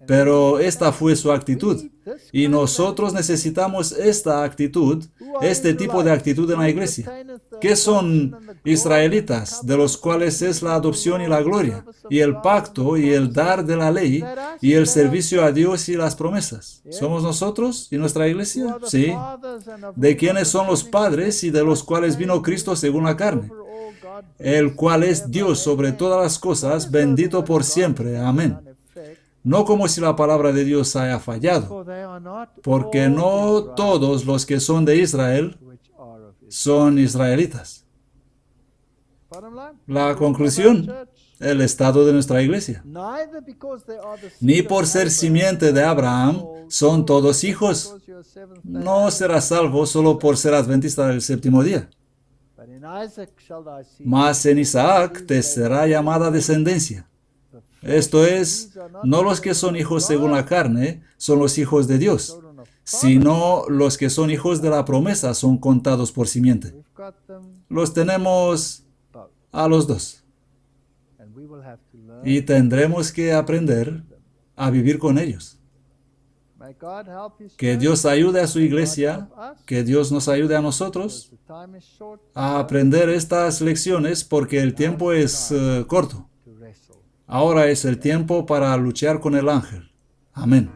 pero esta fue su actitud. Y nosotros necesitamos esta actitud, este tipo de actitud en la iglesia. ¿Qué son israelitas, de los cuales es la adopción y la gloria, y el pacto y el dar de la ley, y el servicio a Dios y las promesas? ¿Somos nosotros y nuestra iglesia? Sí. ¿De quiénes son los padres y de los cuales vino Cristo según la carne? El cual es Dios sobre todas las cosas, bendito por siempre. Amén. No como si la palabra de Dios haya fallado, porque no todos los que son de Israel son israelitas. La conclusión, el estado de nuestra iglesia. Ni por ser simiente de Abraham son todos hijos. No serás salvo solo por ser adventista del séptimo día. Mas en Isaac te será llamada descendencia. Esto es, no los que son hijos según la carne son los hijos de Dios, sino los que son hijos de la promesa son contados por simiente. Los tenemos a los dos. Y tendremos que aprender a vivir con ellos. Que Dios ayude a su iglesia, que Dios nos ayude a nosotros a aprender estas lecciones porque el tiempo es corto. Ahora es el tiempo para luchar con el ángel. Amén.